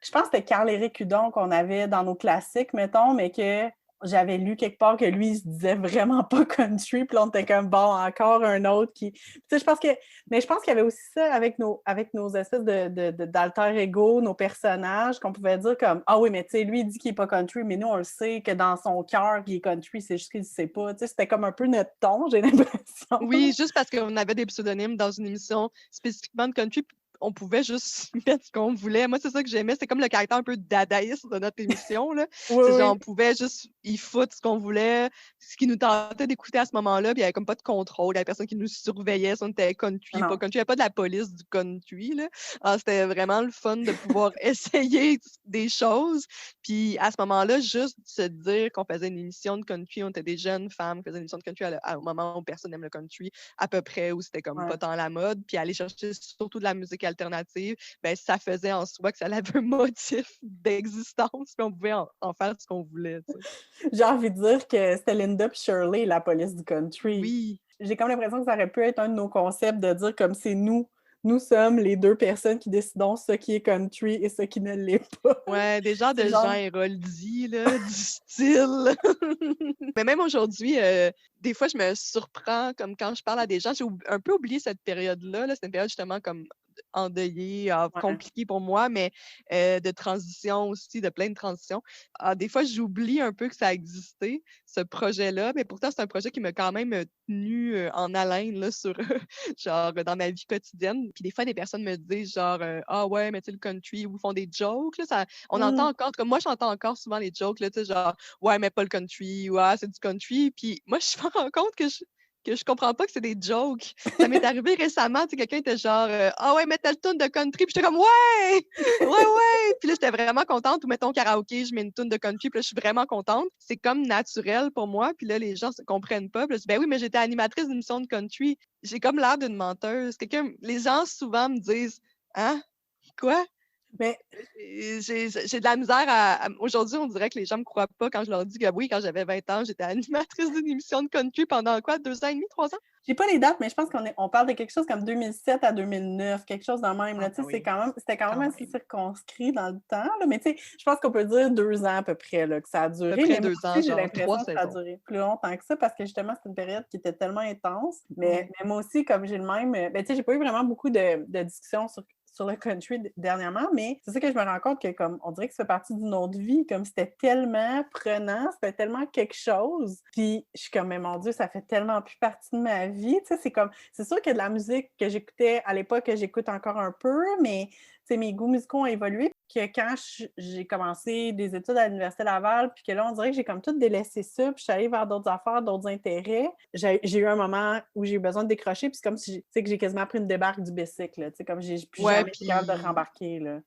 je pense que c'était Carl-Éric Hudon qu'on avait dans nos classiques, mettons, mais que j'avais lu quelque part que lui, il se disait vraiment pas country, puis là, on était comme, bon, encore un autre qui... Tu sais, je pense qu'il y avait aussi ça avec nos espèces d'alter ego, nos personnages, qu'on pouvait dire comme, ah oui, mais tu sais, lui, il dit qu'il est pas country, mais nous, on le sait que dans son cœur, il est country, c'est juste qu'il ne sait pas. Tu sais, c'était comme un peu notre ton, j'ai l'impression. Oui, juste parce qu'on avait des pseudonymes dans une émission spécifiquement de country. on pouvait juste mettre ce qu'on voulait. Moi, c'est ça que j'aimais. C'est comme le caractère un peu dadaïste de notre émission, là. Oui, C'est genre, oui. on pouvait juste y foutre ce qu'on voulait, ce qui nous tentait d'écouter à ce moment-là, puis il y avait comme pas de contrôle. Il y avait personne qui nous surveillait si on était country ou pas Non. country. Il n'y avait pas de la police du country, là. Alors, c'était vraiment le fun de pouvoir essayer des choses. Puis à ce moment-là, juste se dire qu'on faisait une émission de country, on était des jeunes femmes qui faisaient une émission de country au moment où personne n'aime le country, à peu près, où c'était comme Ouais. pas tant la mode, puis aller chercher surtout de la musique alternative, ben ça faisait en soi que ça avait un motif d'existence, puis on pouvait en faire ce qu'on voulait, tu sais. J'ai envie de dire que c'était Linda puis Shirley, la police du country. Oui, J'ai comme l'impression que ça aurait pu être un de nos concepts de dire comme c'est nous. Nous sommes les deux personnes qui décidons ce qui est country et ce qui ne l'est pas. ouais, des genres C'est de genre... Jean Héroldi, là, du style. Mais même aujourd'hui, des fois, je me surprends, comme quand je parle à des gens, un peu oublié cette période-là. Là. C'était une période justement comme endeuillée, Ouais. compliquée pour moi, mais de transition aussi, de plein de transitions. Des fois, j'oublie un peu que ça existait, ce projet-là, mais pourtant, c'est un projet qui m'a quand même tenu en haleine là, sur, genre, dans ma vie quotidienne. Puis des fois, des personnes me disent genre, ah ouais, mais tu sais, le country, où ils font des jokes, là, on entend encore, comme moi, j'entends encore souvent les jokes, là, tu sais, genre, ouais, mais pas le country, ou ah, c'est du country. Puis moi, je me rends compte que je comprends pas que c'est des jokes. Ça m'est arrivé récemment, tu sais, quelqu'un était genre, ah ouais, mais telle tune de country. Puis j'étais comme, ouais, ouais, ouais. Puis là, j'étais vraiment contente. Ou mettons karaoké, je mets une tune de country. Puis là, je suis vraiment contente. C'est comme naturel pour moi. Puis là, les gens se comprennent pas. Puis là, je dis, ben oui, mais j'étais animatrice d'une émission de country. J'ai comme l'air d'une menteuse. Les gens souvent me disent, hein, quoi? Mais J'ai de la misère aujourd'hui, on dirait que les gens me croient pas quand je leur dis que oui, quand j'avais 20 ans, j'étais animatrice d'une émission de country pendant quoi, 2 ans et demi, 3 ans? j'ai pas les dates, mais je pense on parle de quelque chose comme 2007 à 2009, quelque chose de même. Là, Ah, ben c'est oui, c'était quand quand même assez même. circonscrit dans le temps. Là, mais je pense qu'on peut dire 2 ans à peu près là, que ça a À peu duré. près Mais moi 2 ans, aussi, j'ai genre 3 l'impression que ça a saisons. duré plus longtemps que ça parce que justement, c'est une période qui était tellement intense. Mais, Ouais. mais moi aussi, comme j'ai le même... Ben, j'ai pas eu vraiment beaucoup de discussions sur le country dernièrement, mais c'est ça que je me rends compte que comme on dirait que ça fait partie d'une autre vie, comme c'était tellement prenant, c'était tellement quelque chose. Puis je suis comme mais mon Dieu, ça fait tellement plus partie de ma vie, tu sais, c'est sûr qu'il y a de la musique que j'écoutais à l'époque que j'écoute encore un peu, mais tu sais mes goûts musicaux ont évolué, que quand j'ai commencé des études à l'Université Laval, puis que là on dirait que j'ai comme tout délaissé ça, puis je suis allée vers d'autres affaires, d'autres intérêts. J'ai eu un moment où j'ai eu besoin de décrocher, puis c'est comme si tu sais que j'ai quasiment pris une débarque du bicycle, là, tu sais comme j'ai plus Ouais, jamais été capable de puis rembarquer là.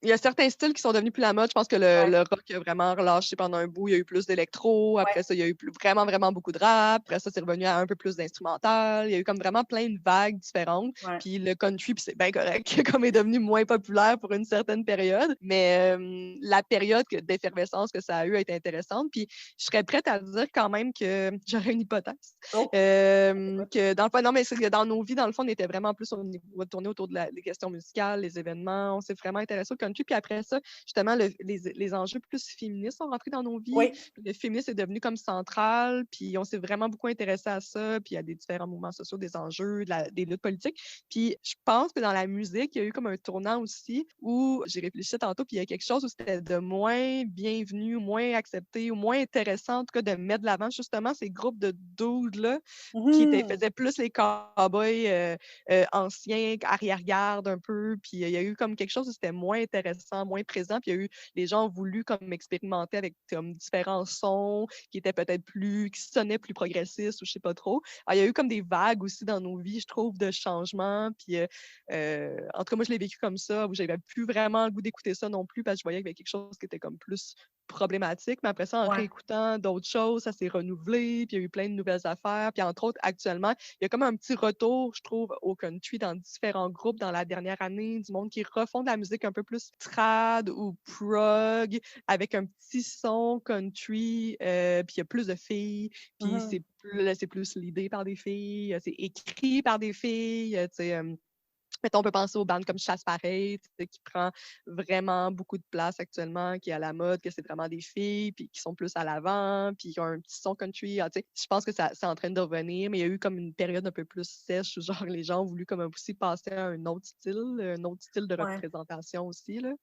il y a certains styles qui sont devenus plus la mode. Je pense que Ouais, le rock a vraiment relâché pendant un bout. Il y a eu plus d'électro. ouais, Après ça, il y a eu vraiment, vraiment beaucoup de rap. Après ça, c'est revenu à un peu plus d'instrumental. Il y a eu comme vraiment plein de vagues différentes. ouais, Puis le country, puis c'est bien correct, comme est devenu moins populaire pour une certaine période. Mais la période d'effervescence que ça a eu a été intéressante. Puis je serais prête à dire quand même que j'aurais une hypothèse. oh, Que dans le fond, non, mais c'est que dans nos vies, dans le fond, on était vraiment plus tourné autour des questions musicales, les événements. On s'est vraiment intéressé au country. Puis après ça, justement, les enjeux plus féministes sont rentrés dans nos vies. oui, Le féminisme est devenu comme central. Puis on s'est vraiment beaucoup intéressé à ça. Puis il y a des différents mouvements sociaux, des enjeux, des luttes politiques. Puis je pense que dans la musique, il y a eu comme un tournant aussi où j'ai réfléchi tantôt. Puis il y a quelque chose où c'était de moins bienvenu, moins accepté ou moins intéressant, en tout cas, de mettre de l'avant justement ces groupes de dudes-là qui mhm, faisaient plus les cowboys anciens, arrière-garde un peu. Puis il y a eu comme quelque chose où c'était moins intéressant, moins présent. Puis il y a eu, les gens ont voulu comme expérimenter avec comme différents sons qui sonnaient plus progressistes ou je sais pas trop. Alors, il y a eu comme des vagues aussi dans nos vies, je trouve, de changements. Puis en tout cas, moi, je l'ai vécu comme ça, où j'avais plus vraiment le goût d'écouter ça non plus parce que je voyais qu'il y avait quelque chose qui était comme plus problématique. Mais après ça, en ouais, réécoutant d'autres choses, ça s'est renouvelé, puis il y a eu plein de nouvelles affaires. Puis entre autres, actuellement, il y a comme un petit retour, je trouve, au country dans différents groupes dans la dernière année, du monde qui refont de la musique un peu plus trad ou prog, avec un petit son country, puis il y a plus de filles, puis mhm. c'est plus l'idée par des filles, c'est écrit par des filles, tu sais. Mettons, on peut penser aux bandes comme Chasse Pareil, tu sais, qui prend vraiment beaucoup de place actuellement, qui est à la mode, que c'est vraiment des filles, puis qui sont plus à l'avant, puis qui ont un petit son country. Tu sais, je pense que c'est en train de revenir, mais il y a eu comme une période un peu plus sèche où genre les gens ont voulu comme aussi passer à un autre style de Ouais. représentation aussi, là.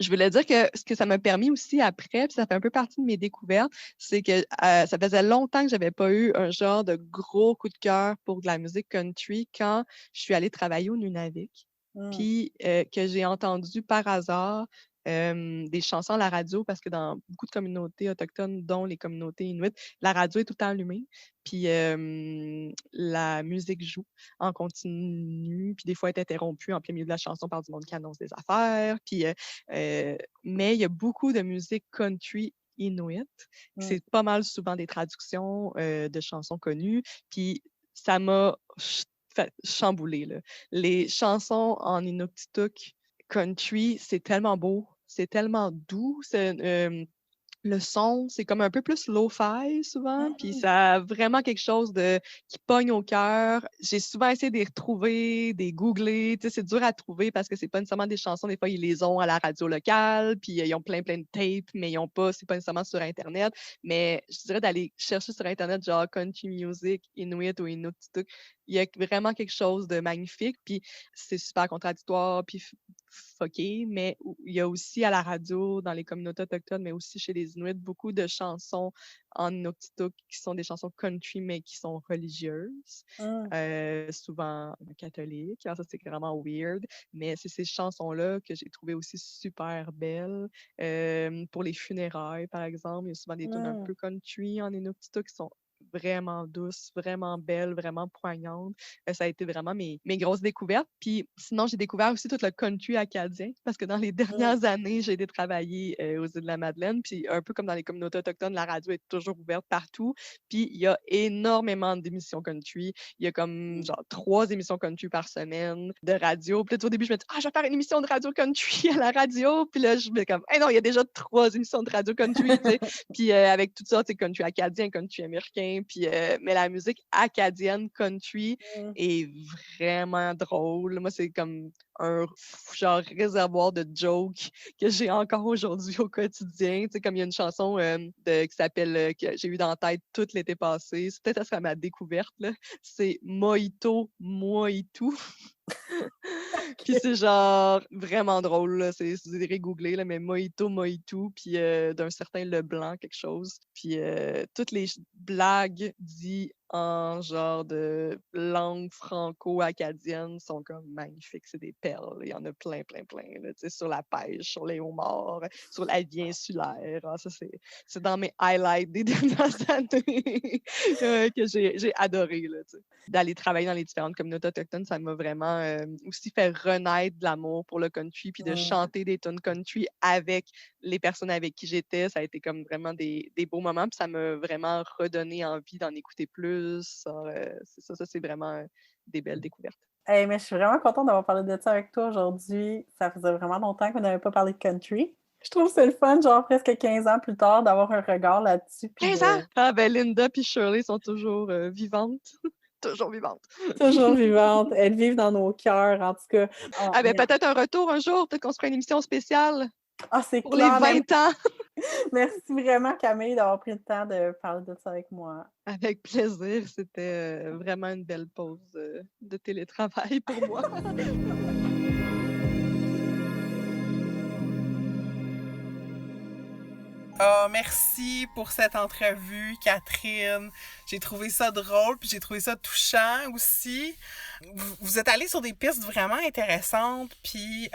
Je voulais dire que ce que ça m'a permis aussi après, puis ça fait un peu partie de mes découvertes, c'est que ça faisait longtemps que j'avais pas eu un genre de gros coup de cœur pour de la musique country quand je suis allée travailler au Nunavik. Mm. puis que j'ai entendu par hasard des chansons à la radio parce que dans beaucoup de communautés autochtones, dont les communautés inuites, la radio est tout le temps allumée, puis la musique joue en continu, puis des fois elle est interrompue en plein milieu de la chanson par du monde qui annonce des affaires, puis mais il y a beaucoup de musique country inuit. Mm. C'est pas mal souvent des traductions de chansons connues, puis ça m'a fait chambouler, là. Les chansons en Inuktitut country, c'est tellement beau, c'est tellement doux, le son, c'est comme un peu plus lo-fi souvent, puis Mm. ça a vraiment quelque chose qui pogne au cœur. J'ai souvent essayé de les retrouver, de les googler. Tu sais, c'est dur à trouver parce que c'est pas nécessairement des chansons. Des fois, ils les ont à la radio locale, puis ils ont plein de tapes, mais c'est pas nécessairement sur Internet. Mais je dirais d'aller chercher sur Internet, genre country music, Inuit ou Inuktitut. Il y a vraiment quelque chose de magnifique, puis c'est super contradictoire, puis fucké, mais il y a aussi à la radio, dans les communautés autochtones, mais aussi chez les Inuits, beaucoup de chansons en Inuktitut qui sont des chansons country, mais qui sont religieuses, Mm. souvent catholiques. Alors ça, c'est vraiment weird, mais c'est ces chansons-là que j'ai trouvées aussi super belles. Pour les funérailles, par exemple, il y a souvent des tunes un Mm. peu country en Inuktitut qui sont vraiment douces, vraiment belles, vraiment poignantes. Ça a été vraiment mes grosses découvertes. Puis sinon, j'ai découvert aussi tout le country acadien parce que dans les Mm. dernières années, j'ai été travailler aux îles de la Madeleine. Puis un peu comme dans les communautés autochtones, la radio est toujours ouverte partout. Puis il y a énormément d'émissions country. Il y a comme genre 3 émissions country par semaine de radio. Puis là, au début, je me dis, je vais faire une émission de radio country à la radio. Puis là, je me dis comme, non, il y a déjà 3 émissions de radio country, tu sais. Puis avec tout ça, tu sais, country acadien, country américain. Puis, mais la musique acadienne country Mm. est vraiment drôle. Moi, c'est comme un genre réservoir de jokes que j'ai encore aujourd'hui au quotidien. Tu sais, comme il y a une chanson qui s'appelle, que j'ai eu dans la tête tout l'été passé. C'est peut-être à ma découverte, là. C'est Mojito, Mojito. Puis c'est genre vraiment drôle, là. Vous irez googler, là, mais Mojito, Mojito, puis d'un certain Leblanc, quelque chose. Puis toutes les blagues dites en genre de langue franco-acadienne sont comme magnifiques. C'est des perles. Il y en a plein, là, tu sais, sur la pêche, sur les homards, sur la vie insulaire. Ah, ça, c'est dans mes highlights des dernières années que j'ai adoré, là, tu sais. D'aller travailler dans les différentes communautés autochtones, ça m'a vraiment aussi fait renaître de l'amour pour le country, puis de chanter des tunes country avec les personnes avec qui j'étais. Ça a été comme vraiment des beaux moments, puis ça m'a vraiment redonné envie d'en écouter plus. C'est vraiment des belles découvertes. Hey, mais je suis vraiment contente d'avoir parlé de ça avec toi aujourd'hui. Ça faisait vraiment longtemps qu'on n'avait pas parlé de country. Je trouve que c'est le fun, genre presque 15 ans plus tard, d'avoir un regard là-dessus. 15 ans? Ah ben Linda puis Shirley sont toujours vivantes. Toujours vivantes. Toujours vivantes. Elles vivent dans nos cœurs, en tout cas. Ah ben peut-être un retour un jour, peut-être qu'on se fera une émission spéciale c'est pour clair, les 20 ans. Merci vraiment, Camille, d'avoir pris le temps de parler de ça avec moi. Avec plaisir. C'était vraiment une belle pause de télétravail pour moi. Oh, merci pour cette entrevue, Catherine. J'ai trouvé ça drôle, puis j'ai trouvé ça touchant aussi. Vous êtes allée sur des pistes vraiment intéressantes, puis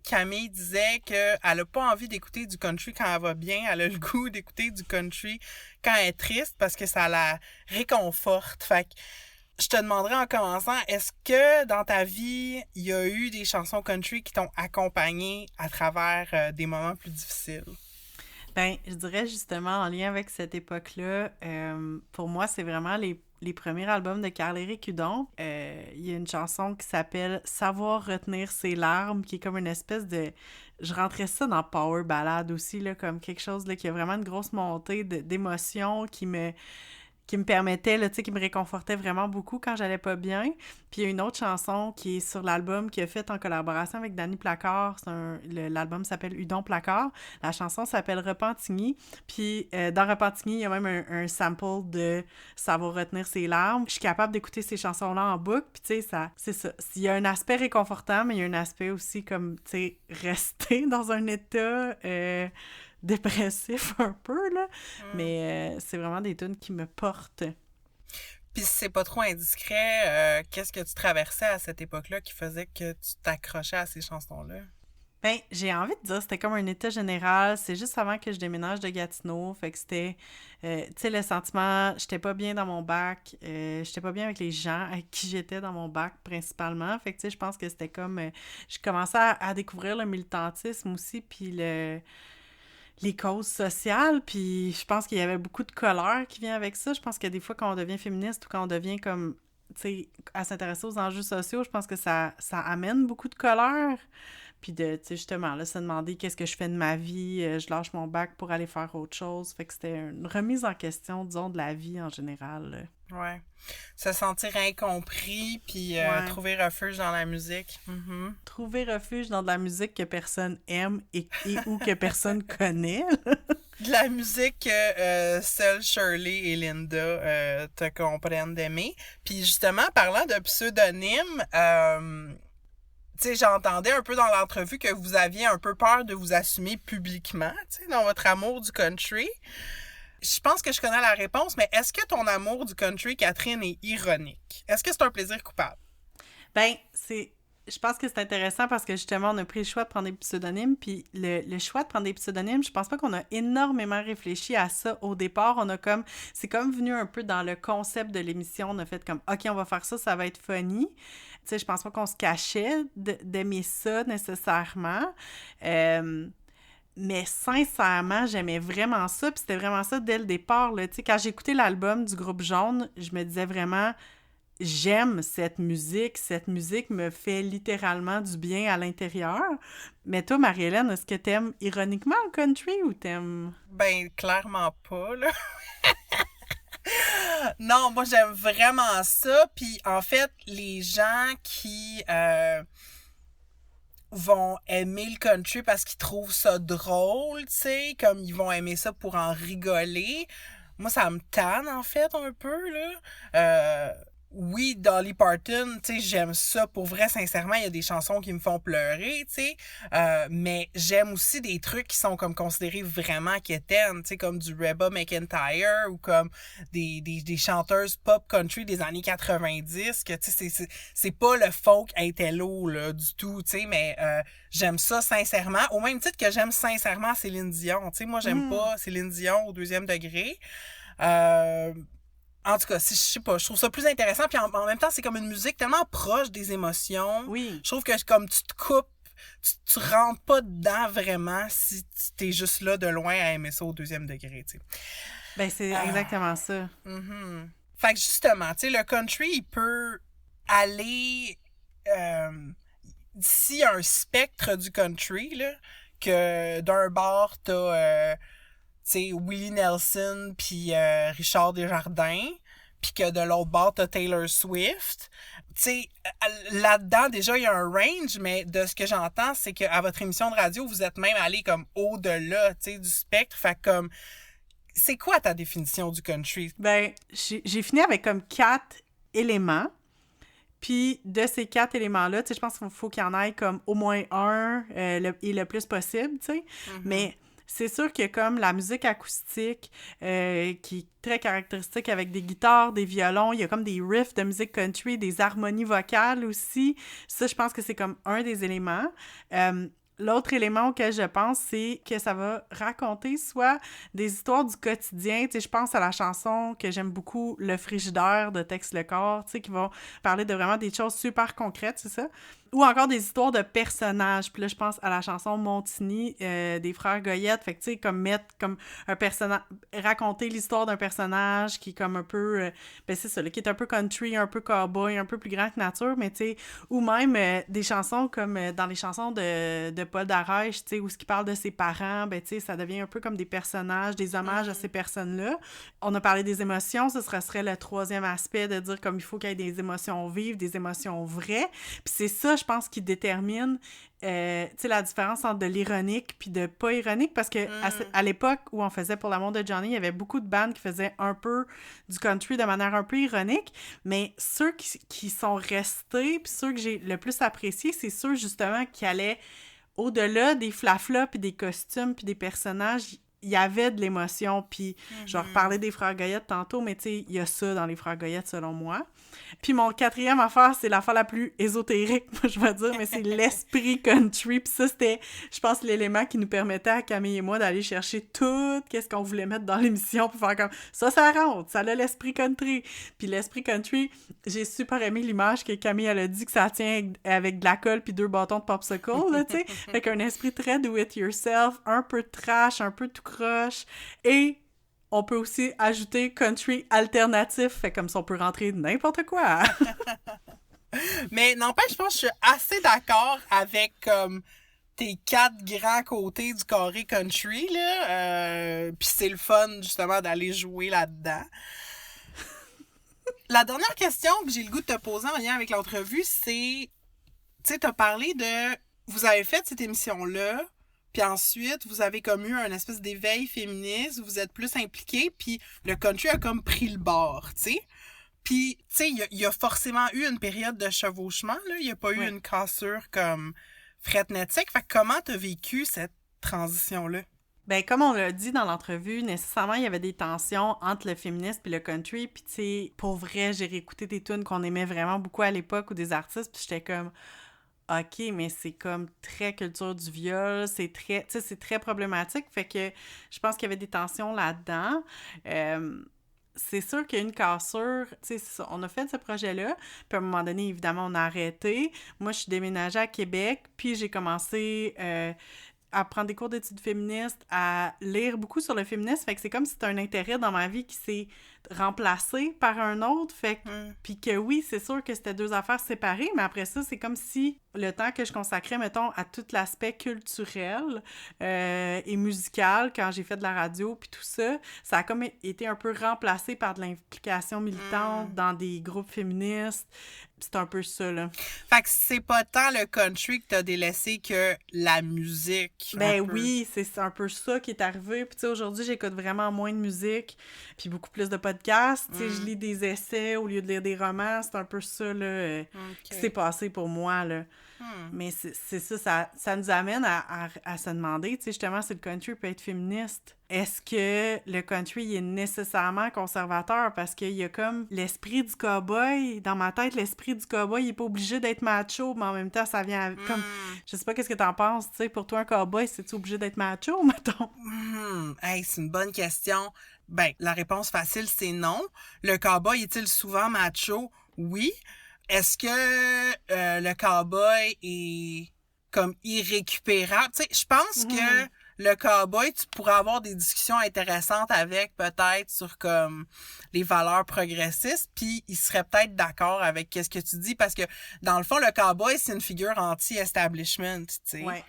Camille disait qu'elle n'a pas envie d'écouter du country quand elle va bien, elle a le goût d'écouter du country quand elle est triste parce que ça la réconforte. Fait que je te demanderais en commençant, est-ce que dans ta vie, il y a eu des chansons country qui t'ont accompagnée à travers des moments plus difficiles? Ben, je dirais justement en lien avec cette époque-là, pour moi, c'est vraiment les premiers albums de Carl-Éric Hudon. Il y a une chanson qui s'appelle « Savoir retenir ses larmes » qui est comme une espèce de... Je rentrais ça dans Power Ballade aussi, là, comme quelque chose là, qui a vraiment une grosse montée d'émotions qui me permettait, là, tu sais, qui me réconfortait vraiment beaucoup quand j'allais pas bien. Puis il y a une autre chanson qui est sur l'album qu'il a fait en collaboration avec Danny Placard. L'album s'appelle Hudon Placard. La chanson s'appelle Repentigny. Puis dans Repentigny, il y a même un sample de Savoir retenir ses larmes. Je suis capable d'écouter ces chansons-là en boucle. Puis tu sais, c'est ça. Il y a un aspect réconfortant, mais il y a un aspect aussi comme, tu sais, rester dans un état... dépressif un peu, là. Mais c'est vraiment des tunes qui me portent. Puis si c'est pas trop indiscret, qu'est-ce que tu traversais à cette époque-là qui faisait que tu t'accrochais à ces chansons-là? Ben, j'ai envie de dire, c'était comme un état général. C'est juste avant que je déménage de Gatineau. Fait que c'était, tu sais, le sentiment, j'étais pas bien dans mon bac. J'étais pas bien avec les gens avec qui j'étais dans mon bac, principalement. Fait que, tu sais, je pense que c'était comme... je commençais à découvrir le militantisme aussi, puis les causes sociales. Puis je pense qu'il y avait beaucoup de colère qui vient avec ça. Je pense que des fois, quand on devient féministe ou quand on devient comme... Tu sais, à s'intéresser aux enjeux sociaux, je pense que ça amène beaucoup de colère. Puis de, tu sais, justement, là, se demander qu'est-ce que je fais de ma vie, je lâche mon bac pour aller faire autre chose. Fait que c'était une remise en question, disons, de la vie en général. Ouais. Se sentir incompris, puis Ouais. trouver refuge dans la musique. Mhm. Trouver refuge dans de la musique que personne aime et ou que personne connaît. De la musique que seules Shirley et Linda te comprennent d'aimer. Puis justement, parlant de pseudonymes, tu sais, j'entendais un peu dans l'entrevue que vous aviez un peu peur de vous assumer publiquement, tu sais, dans votre amour du country. Je pense que je connais la réponse, mais est-ce que ton amour du country, Catherine, est ironique? Est-ce que c'est un plaisir coupable? Ben, je pense que c'est intéressant parce que justement, on a pris le choix de prendre des pseudonymes, puis le choix de prendre des pseudonymes, je pense pas qu'on a énormément réfléchi à ça au départ. C'est comme venu un peu dans le concept de l'émission, on a fait comme, OK, on va faire ça, ça va être funny. Tu sais, je pense pas qu'on se cachait d'aimer ça nécessairement. Mais sincèrement, j'aimais vraiment ça, puis c'était vraiment ça dès le départ, là. Tu sais, quand j'ai écouté l'album du groupe Jaune, je me disais vraiment... J'aime cette musique me fait littéralement du bien à l'intérieur. Mais toi, Marie-Hélène, est-ce que t'aimes ironiquement le country ou t'aimes... Ben, clairement pas, là. Non, moi, j'aime vraiment ça. Puis, en fait, les gens qui vont aimer le country parce qu'ils trouvent ça drôle, tu sais, comme ils vont aimer ça pour en rigoler. Moi, ça me tanne, en fait, un peu, là. Oui, Dolly Parton, tu sais, j'aime ça. Pour vrai, sincèrement, il y a des chansons qui me font pleurer, tu sais. Mais j'aime aussi des trucs qui sont comme considérés vraiment quétaines, tu sais, comme du Reba McEntire ou comme des chanteuses pop country des années 90, que, tu sais, c'est pas le folk intello, là, du tout, tu sais, mais j'aime ça sincèrement. Au même titre que j'aime sincèrement Céline Dion, tu sais. Moi, j'aime pas Céline Dion au 2e degré. En tout cas, je sais pas, je trouve ça plus intéressant, puis en même temps, c'est comme une musique tellement proche des émotions. Oui. Je trouve que comme tu te coupes, tu rentres pas dedans vraiment si t'es juste là de loin à aimer ça au 2e degré, tu sais. Ben, c'est exactement ça. Mm-hmm. Fait que justement, tu sais, le country, il peut aller... S'il y a un spectre du country, là, que d'un bord, t'as... tu sais, Willie Nelson puis Richard Desjardins, puis que de l'autre bord, t'as Taylor Swift. Tu sais, là-dedans, déjà, il y a un range, mais de ce que j'entends, c'est qu'à votre émission de radio, vous êtes même allé comme au-delà, tu sais, du spectre. Fait comme, c'est quoi ta définition du country? Ben, j'ai fini avec comme 4 éléments. Puis de ces 4 éléments-là, tu sais, je pense qu'il faut qu'il y en ait comme au moins un et le plus possible, tu sais. Mm-hmm. Mais c'est sûr que comme la musique acoustique, qui est très caractéristique avec des guitares, des violons, il y a comme des riffs de musique country, des harmonies vocales aussi. Ça, je pense que c'est comme un des éléments. L'autre élément auquel je pense, c'est que ça va raconter soit des histoires du quotidien. Tu sais, je pense à la chanson que j'aime beaucoup, Le Frigidaire de Tex Lecor, tu sais, qui vont parler de vraiment des choses super concrètes, c'est ça? Ou encore des histoires de personnages. Puis là, je pense à la chanson Montigny des frères Goyette. Fait que, tu sais, comme mettre comme un personnage... Raconter l'histoire d'un personnage qui est comme un peu... ben c'est ça, là, qui est un peu country, un peu cowboy, un peu plus grand que nature, mais tu sais... Ou même des chansons comme dans les chansons de Paul Darèche, tu sais, où ce qui parle de ses parents, ben tu sais, ça devient un peu comme des personnages, des hommages à ces personnes-là. On a parlé des émotions, ce serait le 3e aspect de dire comme il faut qu'il y ait des émotions vives, des émotions vraies. Puis c'est ça, je pense, qui détermine tu sais, la différence entre de l'ironique puis de pas ironique, parce que à l'époque où on faisait Pour l'amour de Johnny, il y avait beaucoup de bandes qui faisaient un peu du country de manière un peu ironique, mais ceux qui sont restés puis ceux que j'ai le plus appréciés, c'est ceux justement qui allaient au-delà des flaflas puis des costumes puis des personnages. il y avait de l'émotion, puis je vais Mhm. reparler des Frères Goyettes tantôt, mais tu sais, il y a ça dans les Frères Goyettes, selon moi. Puis mon quatrième affaire, c'est l'affaire la plus ésotérique, moi, je vais dire, mais c'est l'esprit country. Puis ça, c'était, je pense, l'élément qui nous permettait à Camille et moi d'aller chercher tout qu'est-ce qu'on voulait mettre dans l'émission pour faire comme ça rentre, ça a l'esprit country. Puis l'esprit country, j'ai super aimé l'image que Camille, elle a dit que ça tient avec de la colle puis 2 bâtons de popsicle, là, tu sais. Fait qu'un esprit très do-it-yourself, un peu trash, un peu tout croche, et on peut aussi ajouter country alternatif, fait comme ça on peut rentrer n'importe quoi. Mais n'empêche, je pense que je suis assez d'accord avec comme tes 4 grands côtés du carré country, là. Puis c'est le fun, justement, d'aller jouer là-dedans. La dernière question que j'ai le goût de te poser en lien avec l'entrevue, c'est... Tu sais, t'as parlé de... Vous avez fait cette émission-là, puis ensuite, vous avez comme eu un espèce d'éveil féministe, vous êtes plus impliqués, puis le country a comme pris le bord, tu sais. Puis, tu sais, il y a forcément eu une période de chevauchement, là. Il n'y a pas eu une cassure comme frénétique. Fait que comment t'as vécu cette transition-là? Ben, comme on l'a dit dans l'entrevue, nécessairement, il y avait des tensions entre le féminisme et le country. Puis, tu sais, pour vrai, j'ai réécouté des tunes qu'on aimait vraiment beaucoup à l'époque ou des artistes, puis j'étais comme... OK, mais c'est comme très culture du viol, c'est très, tu sais, c'est très problématique, fait que je pense qu'il y avait des tensions là-dedans. C'est sûr qu'il y a une cassure, tu sais, c'est ça, on a fait ce projet-là, puis à un moment donné, évidemment, on a arrêté. Moi, je suis déménagée à Québec, puis j'ai commencé à prendre des cours d'études féministes, à lire beaucoup sur le féminisme, fait que c'est comme si c'était un intérêt dans ma vie qui s'est remplacé par un autre, fait que, puis que oui, c'est sûr que c'était 2 affaires séparées, mais après ça, c'est comme si le temps que je consacrais, mettons, à tout l'aspect culturel et musical, quand j'ai fait de la radio, puis tout ça, ça a comme été un peu remplacé par de l'implication militante dans des groupes féministes. C'est un peu ça, là. Fait que c'est pas tant le country que t'as délaissé que la musique. Ben oui, c'est un peu ça qui est arrivé. Puis tu sais, aujourd'hui, j'écoute vraiment moins de musique, puis beaucoup plus de podcasts. Tu sais, je lis des essais au lieu de lire des romans. C'est un peu ça, là, qui s'est passé pour moi, là. Mais c'est ça nous amène à se demander, tu sais, justement, si le country peut être féministe. Est-ce que le country est nécessairement conservateur? Parce qu'il y a comme l'esprit du cowboy. Dans ma tête, l'esprit du cowboy, il est pas obligé d'être macho, mais en même temps, ça vient comme... Je sais pas qu'est-ce que t'en penses, tu sais, pour toi, un cowboy, c'est-tu obligé d'être macho, mettons? Hey, c'est une bonne question. Ben, la réponse facile, c'est non. Le cowboy est-il souvent macho? Oui. Est-ce que le cowboy est comme irrécupérable? Tu sais, je pense que le cowboy, tu pourrais avoir des discussions intéressantes avec, peut-être, sur comme les valeurs progressistes, puis il serait peut-être d'accord avec ce que tu dis, parce que, dans le fond, le cowboy, c'est une figure anti-establishment, tu sais. Ouais.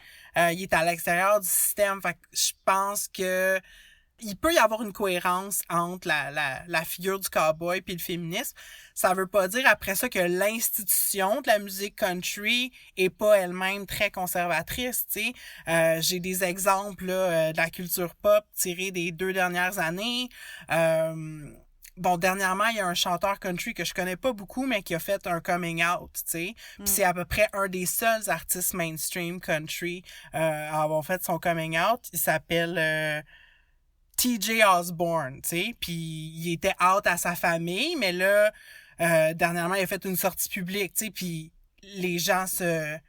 Il est à l'extérieur du système, fait que je pense que il peut y avoir une cohérence entre la figure du cowboy puis le féminisme. Ça veut pas dire après ça que l'institution de la musique country est pas elle-même très conservatrice, tu sais. J'ai des exemples là, de la culture pop tirés des 2 dernières années. Bon, dernièrement, il y a un chanteur country que je connais pas beaucoup, mais qui a fait un coming out, tu sais. Puis c'est à peu près un des seuls artistes mainstream country à avoir fait son coming out. Il s'appelle... TJ Osborne, tu sais, puis il était out à sa famille, mais là, dernièrement, il a fait une sortie publique, tu sais, puis les gens faisaient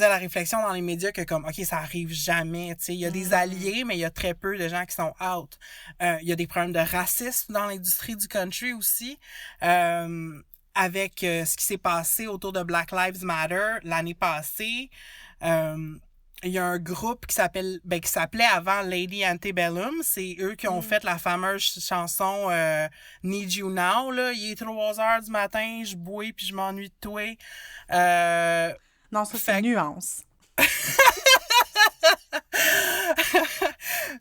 la réflexion dans les médias que comme, OK, ça arrive jamais, tu sais, il y a des alliés, mais il y a très peu de gens qui sont out. Il y a des problèmes de racisme dans l'industrie du country aussi, avec ce qui s'est passé autour de Black Lives Matter l'année passée. Il y a un groupe qui s'appelait avant Lady Antebellum. C'est eux qui ont fait la fameuse chanson Need You Now, là. Il est 3h du matin, je bouille puis je m'ennuie de toi. Non, ça, c'est nuance.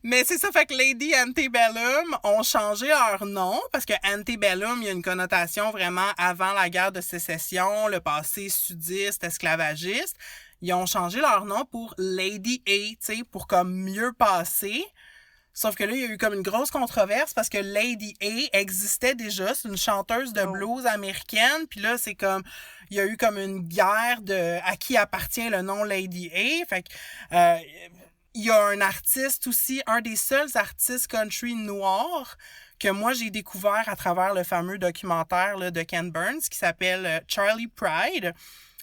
Mais c'est ça, fait que Lady Antebellum ont changé leur nom parce que Antebellum, il y a une connotation vraiment avant la guerre de sécession, le passé sudiste, esclavagiste. Ils ont changé leur nom pour Lady A, tu sais, pour comme mieux passer. Sauf que là, il y a eu comme une grosse controverse parce que Lady A existait déjà. C'est une chanteuse de blues américaine. Puis là, c'est comme... Il y a eu comme une guerre de à qui appartient le nom Lady A. Fait que... Il y a un artiste aussi, un des seuls artistes country noirs que moi j'ai découvert à travers le fameux documentaire là, de Ken Burns qui s'appelle Charlie Pride.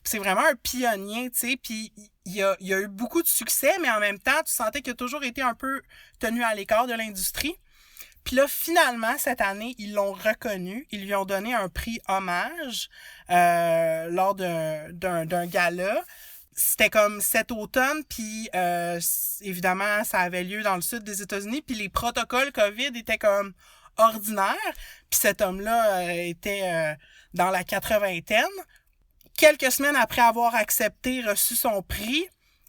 C'est vraiment un pionnier, tu sais, puis il a eu beaucoup de succès, mais en même temps, tu sentais qu'il a toujours été un peu tenu à l'écart de l'industrie. Puis là, finalement, cette année, ils l'ont reconnu. Ils lui ont donné un prix hommage lors d'un gala. C'était comme cet automne, puis évidemment, ça avait lieu dans le sud des États-Unis, puis les protocoles COVID étaient comme ordinaires. Puis cet homme-là était dans la 80aine. Quelques semaines après avoir reçu son prix,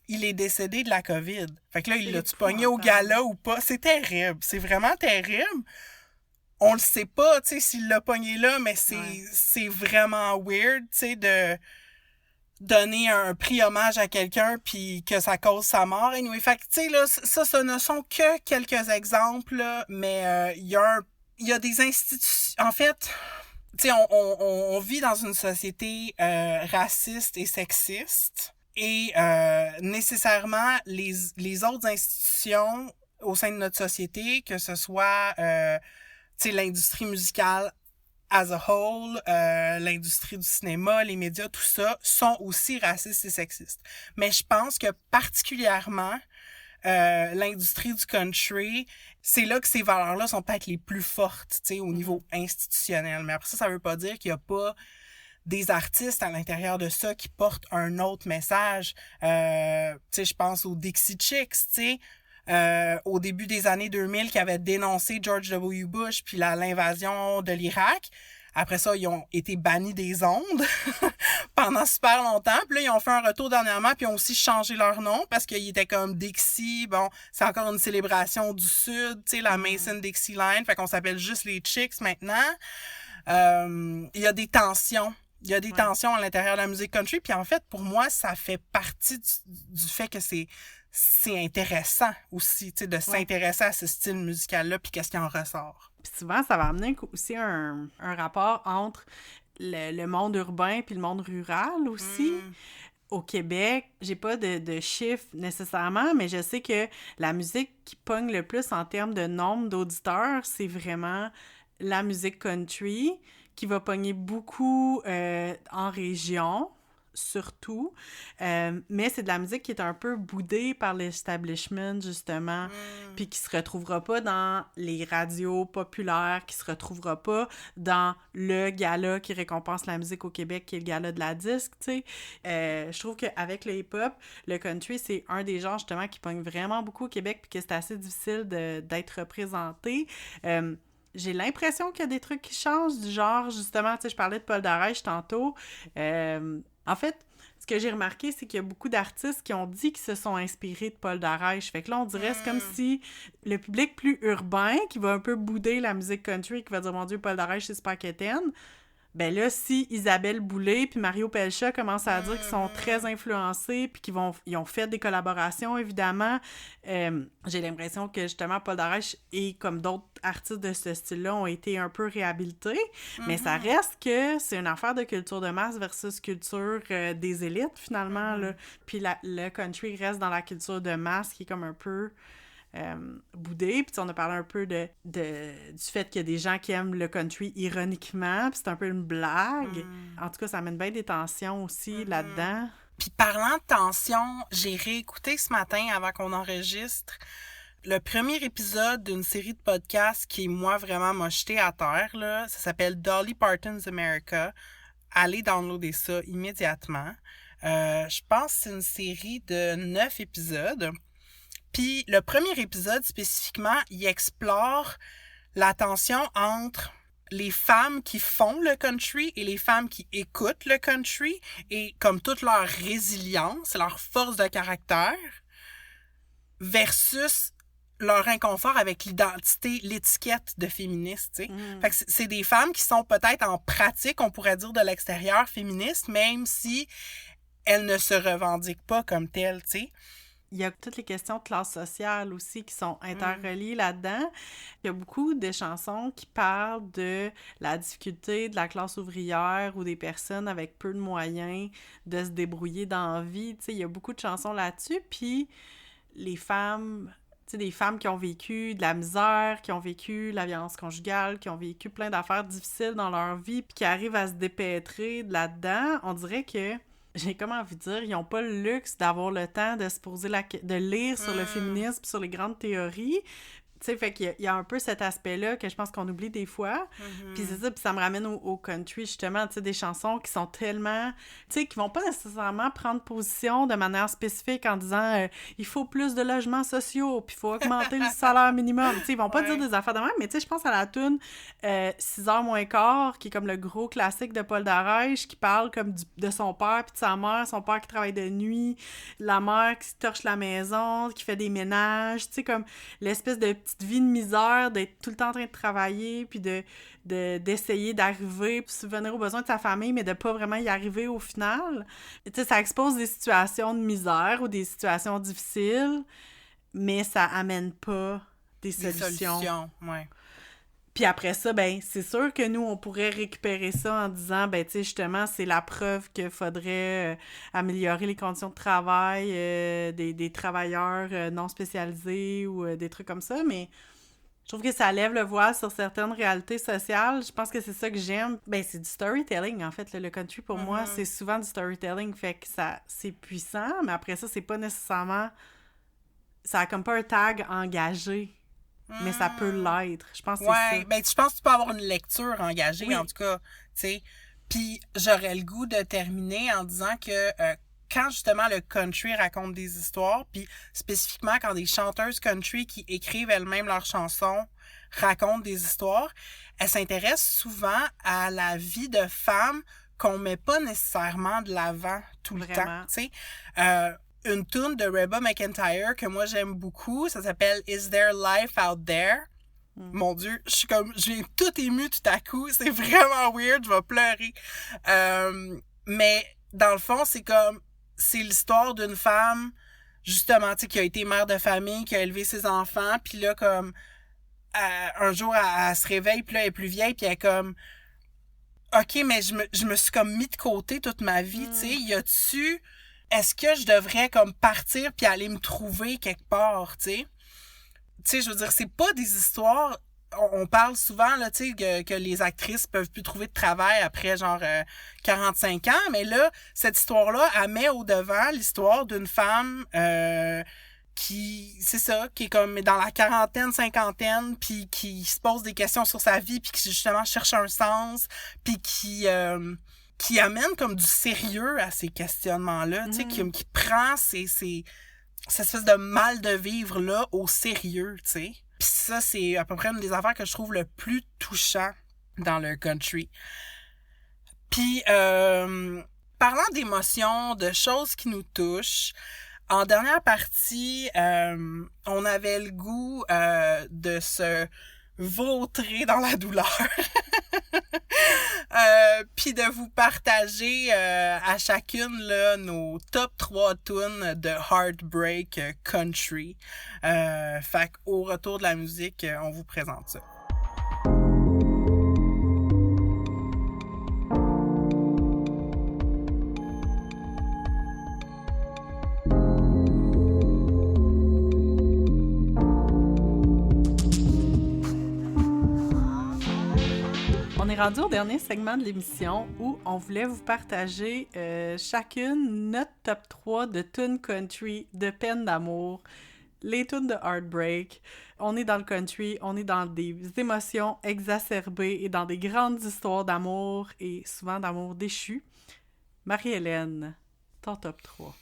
il est décédé de la COVID. Fait que là, il l'a-tu pogné au gala ou pas? C'est terrible. C'est vraiment terrible. On le sait pas, tu sais, s'il l'a pogné là, mais c'est vraiment weird, tu sais, de donner un prix hommage à quelqu'un puis que ça cause sa mort. Anyway, fait que, tu sais, là, ça ne sont que quelques exemples, là, mais il y a des institutions... En fait... Tu sais, on vit dans une société raciste et sexiste et nécessairement les autres institutions au sein de notre société, que ce soit tu sais, l'industrie musicale as a whole, l'industrie du cinéma, les médias, tout ça, sont aussi racistes et sexistes. Mais je pense que particulièrement l'industrie du country, c'est là que ces valeurs-là sont peut-être les plus fortes, tu sais, au niveau institutionnel. Mais après ça veut pas dire qu'il y a pas des artistes à l'intérieur de ça qui portent un autre message. Tu sais, je pense aux Dixie Chicks, tu sais, au début des années 2000 qui avaient dénoncé George W. Bush puis l'invasion de l'Irak. Après ça, ils ont été bannis des ondes pendant super longtemps. Puis là, ils ont fait un retour dernièrement, puis ils ont aussi changé leur nom parce qu'ils étaient comme Dixie. Bon, c'est encore une célébration du Sud, tu sais, la Mason-Dixie Line. Fait qu'on s'appelle juste les Chicks maintenant. Il y a des tensions. Il y a des tensions à l'intérieur de la musique country. Puis en fait, pour moi, ça fait partie du fait que c'est intéressant aussi, tu sais, de s'intéresser à ce style musical-là, puis qu'est-ce qui en ressort. Puis souvent, ça va amener aussi un rapport entre le monde urbain puis le monde rural aussi. Au Québec, j'ai pas de chiffres nécessairement, mais je sais que la musique qui pogne le plus en termes de nombre d'auditeurs, c'est vraiment la musique country, qui va pogner beaucoup en région, surtout. Mais c'est de la musique qui est un peu boudée par l'establishment, justement, puis qui se retrouvera pas dans les radios populaires, qui se retrouvera pas dans le gala qui récompense la musique au Québec, qui est le gala de la disque, tu sais. Je trouve qu'avec le hip-hop, le country, c'est un des genres, justement, qui pogne vraiment beaucoup au Québec, puis que c'est assez difficile d'être représenté. J'ai l'impression qu'il y a des trucs qui changent, du genre, justement, tu sais, je parlais de Paul Darèche tantôt. En fait, ce que j'ai remarqué, c'est qu'il y a beaucoup d'artistes qui ont dit qu'ils se sont inspirés de Paul Darèche. Fait que là, on dirait c'est comme si le public plus urbain, qui va un peu bouder la musique country, qui va dire « Mon Dieu, Paul Darèche, c'est super quétaine », ben là, si Isabelle Boulay puis Mario Pelcha commencent à dire qu'ils sont très influencés puis ils ont fait des collaborations, évidemment, j'ai l'impression que, justement, Paul Darèche et comme d'autres artistes de ce style-là ont été un peu réhabilités, mais ça reste que c'est une affaire de culture de masse versus culture des élites, finalement, là. Puis le country reste dans la culture de masse qui est comme un peu... boudé, puis on a parlé un peu du fait qu'il y a des gens qui aiment le country ironiquement, puis c'est un peu une blague. En tout cas, ça amène bien des tensions aussi là-dedans. Puis parlant de tensions, j'ai réécouté ce matin avant qu'on enregistre le premier épisode d'une série de podcasts qui, moi, vraiment m'a jeté à terre, là. Ça s'appelle Dolly Parton's America. Allez downloader ça immédiatement. Je pense que c'est une série de 9 épisodes. Puis le premier épisode, spécifiquement, il explore la tension entre les femmes qui font le country et les femmes qui écoutent le country, et comme toute leur résilience, leur force de caractère, versus leur inconfort avec l'identité, l'étiquette de féministe, tu sais. Fait que c'est des femmes qui sont peut-être en pratique, on pourrait dire, de l'extérieur féministes, même si elles ne se revendiquent pas comme telles, tu sais. Il y a toutes les questions de classe sociale aussi qui sont interreliées là-dedans. Il y a beaucoup de chansons qui parlent de la difficulté de la classe ouvrière ou des personnes avec peu de moyens de se débrouiller dans la vie. Tu sais, il y a beaucoup de chansons là-dessus. Puis les femmes, tu sais, des femmes qui ont vécu de la misère, qui ont vécu la violence conjugale, qui ont vécu plein d'affaires difficiles dans leur vie, puis qui arrivent à se dépêtrer de là-dedans, on dirait que, j'ai comme envie de dire, ils n'ont pas le luxe d'avoir le temps de se poser de lire sur le féminisme, sur les grandes théories. Tu sais, fait qu'il y a un peu cet aspect-là que je pense qu'on oublie des fois. Puis c'est ça, puis ça me ramène au country, justement, tu sais, des chansons qui sont tellement... Tu sais, qui vont pas nécessairement prendre position de manière spécifique en disant il faut plus de logements sociaux, puis il faut augmenter le salaire minimum. Tu sais, ils vont pas dire des affaires de même, mais tu sais, je pense à la tune 6 heures moins quart, qui est comme le gros classique de Paul Darèche, qui parle comme de son père puis de sa mère, son père qui travaille de nuit, la mère qui se torche la maison, qui fait des ménages, tu sais, comme l'espèce de petite vie de misère, d'être tout le temps en train de travailler, puis d'essayer d'arriver, puis subvenir aux besoins de sa famille, mais de pas vraiment y arriver au final. Tu sais, ça expose des situations de misère ou des situations difficiles, mais ça amène pas des solutions. Ouais. Puis après ça, ben c'est sûr que nous, on pourrait récupérer ça en disant, ben tu sais, justement, c'est la preuve qu'il faudrait améliorer les conditions de travail des travailleurs non spécialisés ou des trucs comme ça, mais je trouve que ça lève le voile sur certaines réalités sociales. Je pense que c'est ça que j'aime. Ben c'est du storytelling, en fait. Le country, pour moi, c'est souvent du storytelling, fait que c'est puissant, mais après ça, c'est pas nécessairement... Ça a comme pas un tag engagé. Mais ça peut l'être. Je pense que c'est ça. Ben, je pense que tu peux avoir une lecture engagée, en tout cas, tu sais. Puis j'aurais le goût de terminer en disant que quand justement le country raconte des histoires, puis spécifiquement quand des chanteuses country qui écrivent elles-mêmes leurs chansons racontent des histoires, elles s'intéressent souvent à la vie de femmes qu'on met pas nécessairement de l'avant tout le temps, tu sais. Une tune de Reba McEntire que moi j'aime beaucoup, ça s'appelle Is There Life Out There? Mon Dieu, je viens tout émue tout à coup, c'est vraiment weird, je vais pleurer. Mais dans le fond, c'est l'histoire d'une femme, justement, tu sais, qui a été mère de famille, qui a élevé ses enfants, puis là, comme, un jour, elle se réveille, puis là, elle est plus vieille, puis elle est comme, OK, mais je me suis comme mis de côté toute ma vie, tu sais, est-ce que je devrais comme partir puis aller me trouver quelque part, tu sais? Tu sais, je veux dire, c'est pas des histoires... On parle souvent, là, tu sais, que les actrices peuvent plus trouver de travail après, genre, 45 ans, mais là, cette histoire-là, elle met au devant l'histoire d'une femme qui est comme dans la quarantaine, cinquantaine, puis qui se pose des questions sur sa vie, puis qui, justement, cherche un sens, puis qui amène comme du sérieux à ces questionnements-là, tu sais, qui prend cette espèce de mal de vivre-là au sérieux, tu sais. Puis ça, c'est à peu près une des affaires que je trouve le plus touchant dans le country. Puis, parlant d'émotions, de choses qui nous touchent, en dernière partie, on avait le goût de se vautrer dans la douleur. Puis de vous partager à chacune là, nos top 3 tunes de Heartbreak Country. Fait qu'au retour de la musique, on vous présente ça. On est rendu au dernier segment de l'émission où on voulait vous partager chacune notre top 3 de tunes country, de peine d'amour, les tunes de Heartbreak. On est dans le country, on est dans des émotions exacerbées et dans des grandes histoires d'amour et souvent d'amour déchu. Marie-Hélène, ton top 3.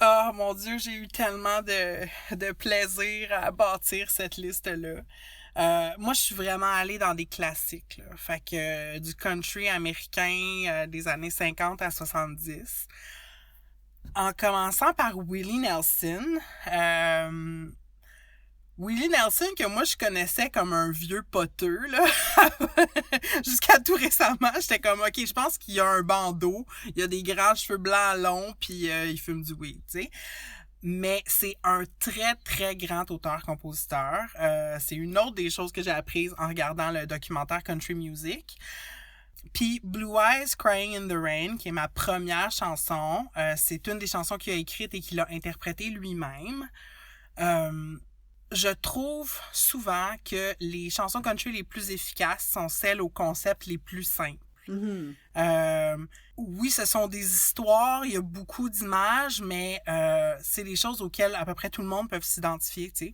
Oh mon Dieu, j'ai eu tellement de plaisir à bâtir cette liste-là. Moi, je suis vraiment allée dans des classiques, là. Fait que du country américain des années 50 à 70. En commençant par Willie Nelson. Willie Nelson, que moi, je connaissais comme un vieux poteux, là. Jusqu'à tout récemment, j'étais comme, OK, je pense qu'il a un bandeau, il a des grands cheveux blancs longs, puis il fume du weed, tu sais. Mais c'est un très, très grand auteur-compositeur. C'est une autre des choses que j'ai apprises en regardant le documentaire Country Music. Puis Blue Eyes Crying in the Rain, qui est ma première chanson, c'est une des chansons qu'il a écrites et qu'il a interprétée lui-même. Je trouve souvent que les chansons country les plus efficaces sont celles aux concepts les plus simples. Oui, ce sont des histoires, il y a beaucoup d'images, mais c'est des choses auxquelles à peu près tout le monde peut s'identifier, tu sais.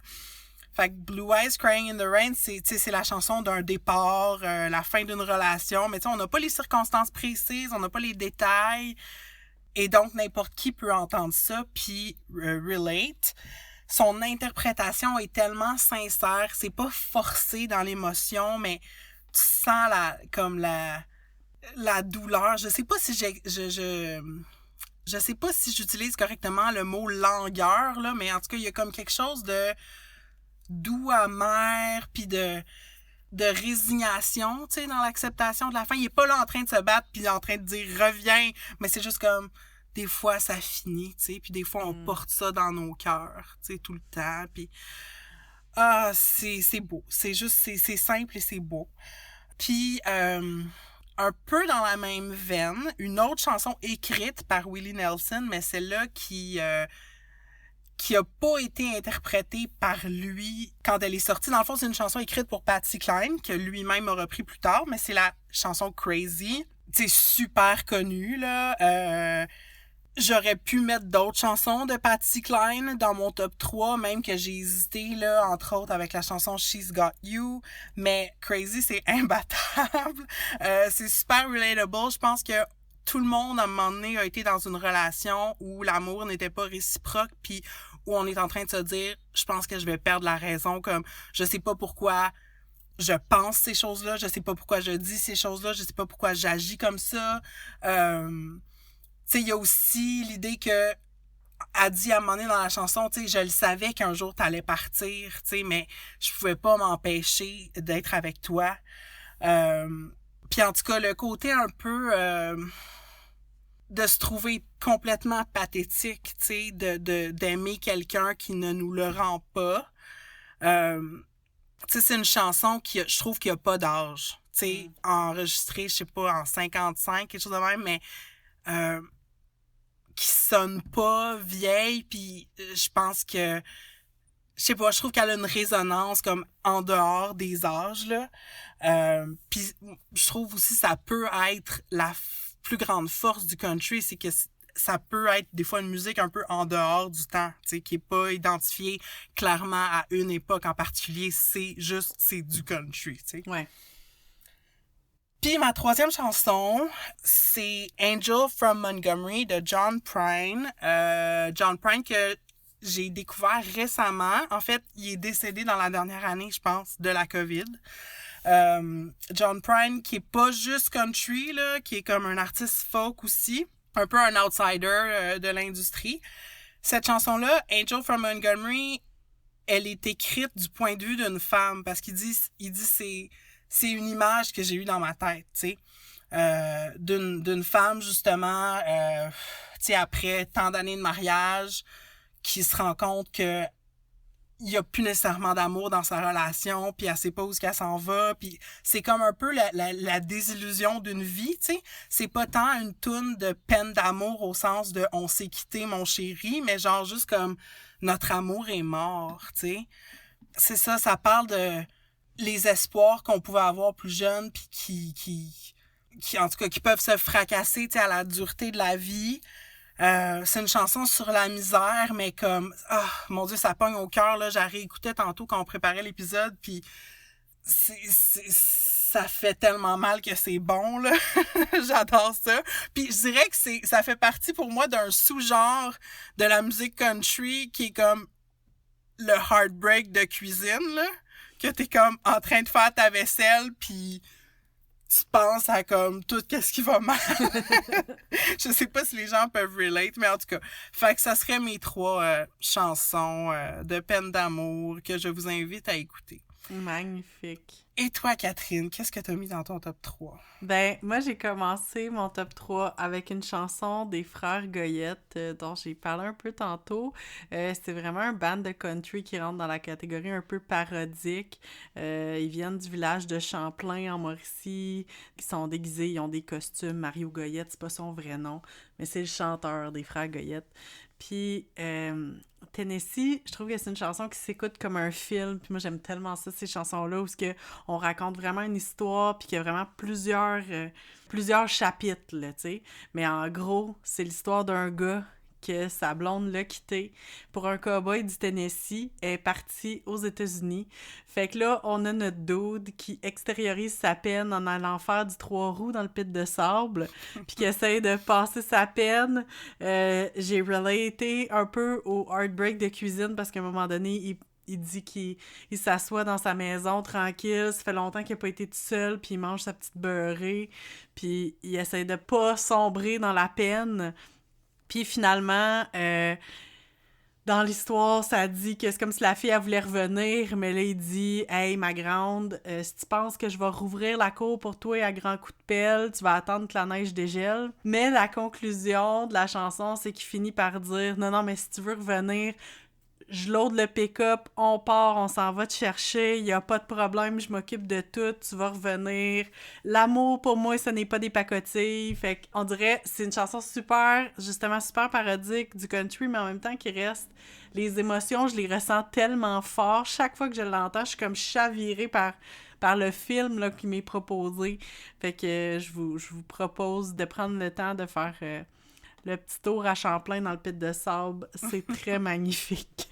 Fait que Blue Eyes Crying in the Rain, c'est la chanson d'un départ, la fin d'une relation, mais tu sais, on n'a pas les circonstances précises, on n'a pas les détails, et donc n'importe qui peut entendre ça puis relate. Son interprétation est tellement sincère, c'est pas forcé dans l'émotion, mais tu sens la douleur. Je sais pas si je sais pas si j'utilise correctement le mot langueur, là, mais en tout cas, il y a comme quelque chose de doux, amer, puis de résignation, tu sais, dans l'acceptation de la fin. Il est pas là en train de se battre puis en train de dire « reviens », mais c'est juste comme, des fois, ça finit, tu sais, puis des fois, on porte ça dans nos cœurs, tu sais, tout le temps, puis c'est beau. C'est juste, c'est simple et c'est beau. Puis, un peu dans la même veine, une autre chanson écrite par Willie Nelson, mais celle-là qui a pas été interprétée par lui quand elle est sortie. Dans le fond, c'est une chanson écrite pour Patsy Cline, que lui-même a repris plus tard, mais c'est la chanson Crazy. C'est super connu, là. J'aurais pu mettre d'autres chansons de Patsy Cline dans mon top 3, même que j'ai hésité, là, entre autres, avec la chanson She's Got You. Mais Crazy, c'est imbattable. C'est super relatable. Je pense que tout le monde, à un moment donné, a été dans une relation où l'amour n'était pas réciproque, puis où on est en train de se dire, je pense que je vais perdre la raison, comme, je sais pas pourquoi je pense ces choses-là, je sais pas pourquoi je dis ces choses-là, je sais pas pourquoi j'agis comme ça. Tu sais, il y a aussi l'idée que elle dit à un moment donné dans la chanson, tu sais, je le savais qu'un jour t'allais partir, tu sais, mais je pouvais pas m'empêcher d'être avec toi. Puis en tout cas, le côté un peu de se trouver complètement pathétique, tu sais, d'aimer quelqu'un qui ne nous le rend pas. Tu sais, c'est une chanson qui, je trouve qu'il y a pas d'âge. Tu sais, enregistrée, je sais pas, en 55, quelque chose de même, mais qui sonne pas vieille, puis je pense que, je sais pas, je trouve qu'elle a une résonance comme en dehors des âges, là. Puis je trouve aussi ça peut être la plus grande force du country, c'est que ça peut être des fois une musique un peu en dehors du temps, tu sais, qui est pas identifiée clairement à une époque en particulier, c'est du country, tu sais. Ouais. Puis ma troisième chanson, c'est Angel from Montgomery de John Prine. John Prine que j'ai découvert récemment. En fait, il est décédé dans la dernière année, je pense, de la COVID. John Prine qui est pas juste country, là, qui est comme un artiste folk aussi. Un peu un outsider de l'industrie. Cette chanson-là, Angel from Montgomery, elle est écrite du point de vue d'une femme parce qu'il dit c'est une image que j'ai eue dans ma tête, tu sais, d'une femme, justement, tu sais, après tant d'années de mariage, qui se rend compte que il y a plus nécessairement d'amour dans sa relation, puis elle sait pas où qu'elle s'en va, puis c'est comme un peu la désillusion d'une vie, tu sais. C'est pas tant une toune de peine d'amour au sens de « on s'est quitté, mon chéri », mais genre juste comme « notre amour est mort », tu sais. C'est ça, ça parle de les espoirs qu'on pouvait avoir plus jeunes puis qui en tout cas qui peuvent se fracasser, tu sais, à la dureté de la vie. C'est une chanson sur la misère, mais comme mon Dieu, ça pogne au cœur, là. J'ai réécouté tantôt quand on préparait l'épisode, puis ça fait tellement mal que c'est bon, là. J'adore ça. Puis je dirais que ça fait partie pour moi d'un sous-genre de la musique country qui est comme le heartbreak de cuisine, là. Que t'es comme en train de faire ta vaisselle, puis tu penses à comme tout qu'est-ce qui va mal. Je sais pas si les gens peuvent relate, mais en tout cas, fait que ça serait mes 3 chansons de peine d'amour que je vous invite à écouter. Magnifique. Et toi, Catherine, qu'est-ce que t'as mis dans ton top 3? Ben, moi, j'ai commencé mon top 3 avec une chanson des frères Goyette dont j'ai parlé un peu tantôt. C'est vraiment un band de country qui rentre dans la catégorie un peu parodique. Ils viennent du village de Champlain en Mauricie. Ils sont déguisés, ils ont des costumes. Mario Goyette, c'est pas son vrai nom, mais c'est le chanteur des frères Goyette. Puis, tu Tennessee, je trouve que c'est une chanson qui s'écoute comme un film, puis moi j'aime tellement ça, ces chansons-là, où on raconte vraiment une histoire, puis qu'il y a vraiment plusieurs chapitres, là, tu sais. Mais en gros, c'est l'histoire d'un gars que sa blonde l'a quitté pour un cowboy du Tennessee, est parti aux États-Unis. Fait que là, on a notre dude qui extériorise sa peine en allant faire du 3 roues dans le pit de sable, puis qui essaye de passer sa peine. J'ai relaté un peu au Heartbreak de cuisine, parce qu'à un moment donné, il dit qu'il s'assoit dans sa maison tranquille, ça fait longtemps qu'il n'a pas été tout seul, puis il mange sa petite beurrée, puis il essaye de pas sombrer dans la peine. Puis finalement, dans l'histoire, ça dit que c'est comme si la fille, elle voulait revenir, mais là, il dit « Hey, ma grande, si tu penses que je vais rouvrir la cour pour toi à grands coups de pelle, tu vas attendre que la neige dégèle. » Mais la conclusion de la chanson, c'est qu'il finit par dire « Non, non, mais si tu veux revenir, je load le pick-up, on part, on s'en va te chercher, il y a pas de problème, je m'occupe de tout, tu vas revenir. L'amour, pour moi, ce n'est pas des pacotilles. » Fait qu'on dirait, c'est une chanson super parodique du country, mais en même temps qui reste... Les émotions, je les ressens tellement fort. Chaque fois que je l'entends, je suis comme chavirée par le film là, qui m'est proposé. Fait que je vous propose de prendre le temps de faire... le petit tour à Champlain dans le pit de sable, c'est très magnifique.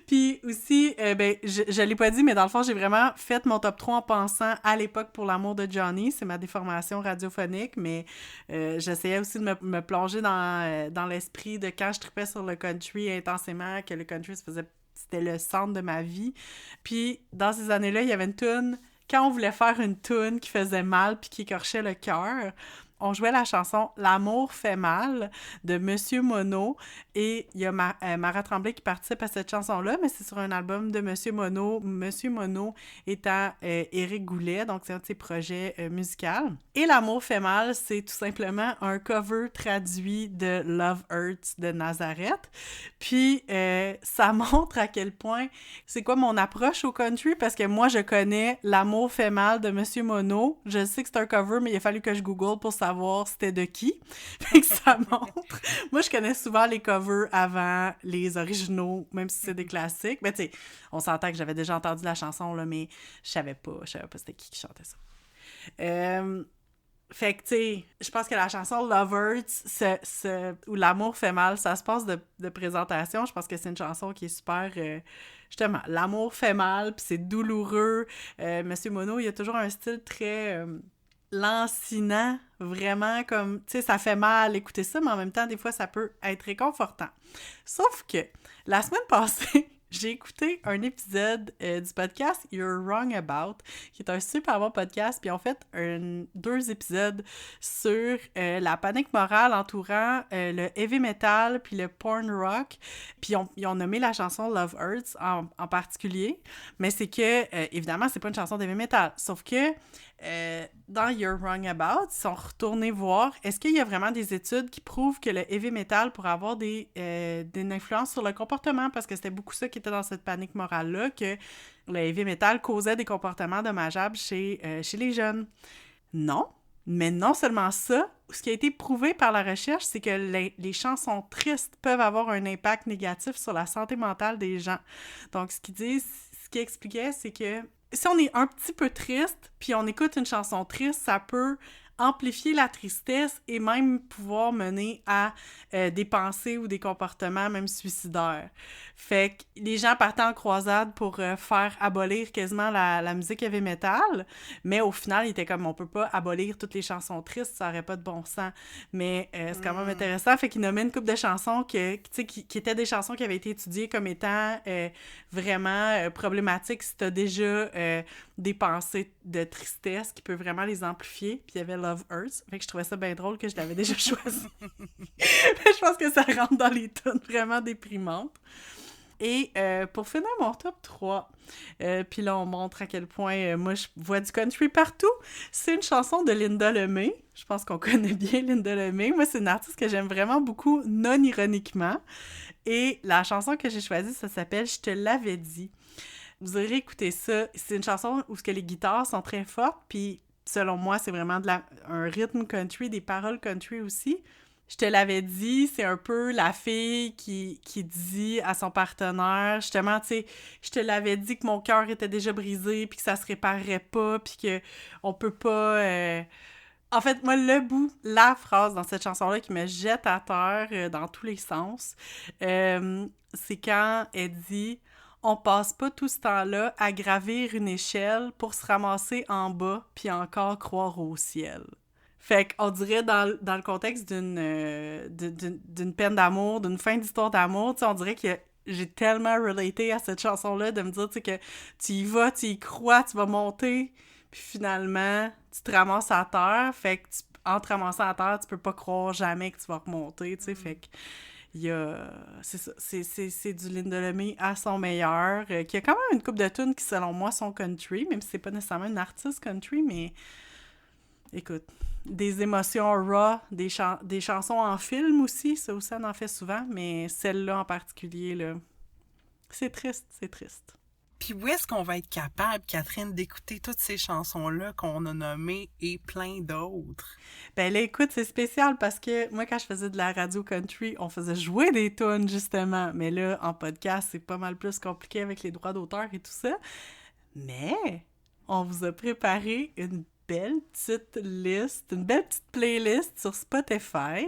Puis aussi, je l'ai pas dit, mais dans le fond, j'ai vraiment fait mon top 3 en pensant à l'époque pour l'amour de Johnny. C'est ma déformation radiophonique, mais j'essayais aussi de me plonger dans l'esprit de quand je tripais sur le country intensément, que le country c'était le centre de ma vie. Puis dans ces années-là, il y avait une toune, quand on voulait faire une toune qui faisait mal puis qui écorchait le cœur, on jouait la chanson « L'amour fait mal » de Monsieur Monod, et il y a Mara Tremblay qui participe à cette chanson-là, mais c'est sur un album de Monsieur Monod, Monsieur Monod étant Éric Goulet, donc c'est un de ses projets musicaux. Et « L'amour fait mal », c'est tout simplement un cover traduit de « Love Hurts » de Nazareth. Puis ça montre à quel point c'est quoi mon approche au country, parce que moi je connais « L'amour fait mal » de Monsieur Monod. Je sais que c'est un cover, mais il a fallu que je google pour savoir c'était de qui. Fait que ça montre. Moi, je connais souvent les covers avant les originaux, même si c'est des classiques. Mais tu sais, on s'entend que j'avais déjà entendu la chanson, là, mais je savais pas c'était qui chantait ça. Fait que, tu sais, je pense que la chanson Lovers, où l'amour fait mal, ça se passe de présentation. Je pense que c'est une chanson qui est super... justement, l'amour fait mal, puis c'est douloureux. Monsieur Monod, il a toujours un style très... lancinant, vraiment comme, tu sais, ça fait mal écouter ça, mais en même temps, des fois, ça peut être réconfortant. Sauf que, la semaine passée, j'ai écouté un épisode du podcast You're Wrong About, qui est un super bon podcast, puis en fait, 2 épisodes sur la panique morale entourant le heavy metal puis le porn rock, puis ils ont nommé la chanson Love Hurts en particulier, mais c'est que, évidemment, c'est pas une chanson d'heavy metal, sauf que dans You're Wrong About, ils sont retournés voir, est-ce qu'il y a vraiment des études qui prouvent que le heavy metal pourrait avoir une influence sur le comportement, parce que c'était beaucoup ça qui était dans cette panique morale-là, que le heavy metal causait des comportements dommageables chez les jeunes. Non, mais non seulement ça, ce qui a été prouvé par la recherche, c'est que les chansons tristes peuvent avoir un impact négatif sur la santé mentale des gens. Donc, ce qu'ils expliquaient, c'est que si on est un petit peu triste, puis on écoute une chanson triste, ça peut amplifier la tristesse et même pouvoir mener à des pensées ou des comportements même suicidaires. Fait que les gens partaient en croisade pour faire abolir quasiment la musique heavy metal, mais au final, ils étaient comme, on peut pas abolir toutes les chansons tristes, ça aurait pas de bon sens. Mais c'est quand même intéressant, fait qu'ils nommaient une couple de chansons qui étaient des chansons qui avaient été étudiées comme étant vraiment problématiques si t'as déjà des pensées de tristesse qui peuvent vraiment les amplifier. Puis il y avait Love Hurts. Fait que je trouvais ça bien drôle que je l'avais déjà choisi. Je pense que ça rentre dans les tunes vraiment déprimantes. Et pour finir mon top 3, puis là on montre à quel point moi je vois du country partout, c'est une chanson de Linda Lemay. Je pense qu'on connaît bien Linda Lemay. Moi c'est une artiste que j'aime vraiment beaucoup, non ironiquement. Et la chanson que j'ai choisie, ça s'appelle « Je te l'avais dit ». Vous aurez écouté ça. C'est une chanson où les guitares sont très fortes, puis selon moi, c'est vraiment un rythme country, des paroles country aussi. Je te l'avais dit, c'est un peu la fille qui dit à son partenaire, justement, tu sais, je te l'avais dit que mon cœur était déjà brisé, puis que ça se réparerait pas, puis que on peut pas... En fait, moi, la phrase dans cette chanson-là qui me jette à terre dans tous les sens, c'est quand elle dit « On passe pas tout ce temps-là à gravir une échelle pour se ramasser en bas, puis encore croire au ciel. » Fait qu'on dirait dans le contexte d'une peine d'amour, d'une fin d'histoire d'amour, tu sais, on dirait que j'ai tellement relaté à cette chanson-là de me dire, tu sais, que tu y vas, tu y crois, tu vas monter, puis finalement, tu te ramasses à terre, fait que en te ramassant à terre, tu peux pas croire jamais que tu vas remonter, tu sais, fait que il y a... C'est ça, c'est du Linda Lemay à son meilleur, qui a quand même une couple de tunes qui, selon moi, sont country, même si c'est pas nécessairement une artiste country, mais... Écoute, des émotions raw, des chansons en film aussi, ça aussi on en fait souvent, mais celle-là en particulier, là, c'est triste, c'est triste. Puis où est-ce qu'on va être capable, Catherine, d'écouter toutes ces chansons-là qu'on a nommées et plein d'autres? Ben là, écoute, c'est spécial parce que moi, quand je faisais de la radio country, on faisait jouer des tunes, justement, mais là, en podcast, c'est pas mal plus compliqué avec les droits d'auteur et tout ça, mais on vous a préparé une belle petite liste, une belle petite playlist sur Spotify.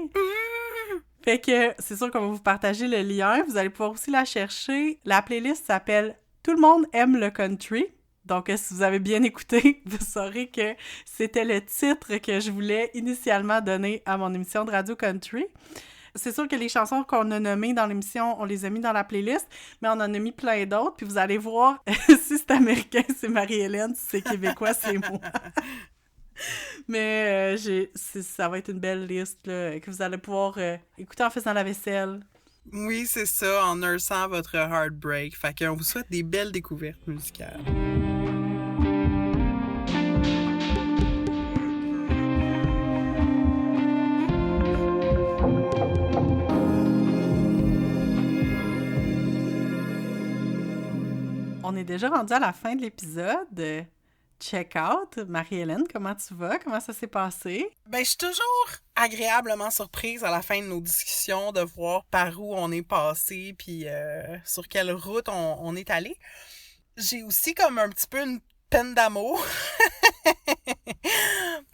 Fait que c'est sûr qu'on va vous partager le lien. Vous allez pouvoir aussi la chercher. La playlist s'appelle « Tout le monde aime le country ». Donc, si vous avez bien écouté, vous saurez que c'était le titre que je voulais initialement donner à mon émission de radio country. C'est sûr que les chansons qu'on a nommées dans l'émission, on les a mis dans la playlist, mais on en a mis plein d'autres, puis vous allez voir si c'est américain, c'est Marie-Hélène, si c'est québécois, c'est moi. Mais ça va être une belle liste là, que vous allez pouvoir écouter en faisant la vaisselle. Oui, c'est ça, en nursant votre heartbreak. Fait qu'on vous souhaite des belles découvertes musicales. On est déjà rendu à la fin de l'épisode. Check out. Marie-Hélène, comment tu vas? Comment ça s'est passé? Ben, je suis toujours agréablement surprise à la fin de nos discussions de voir par où on est passé puis sur quelle route on est allé. J'ai aussi comme un petit peu une peine d'amour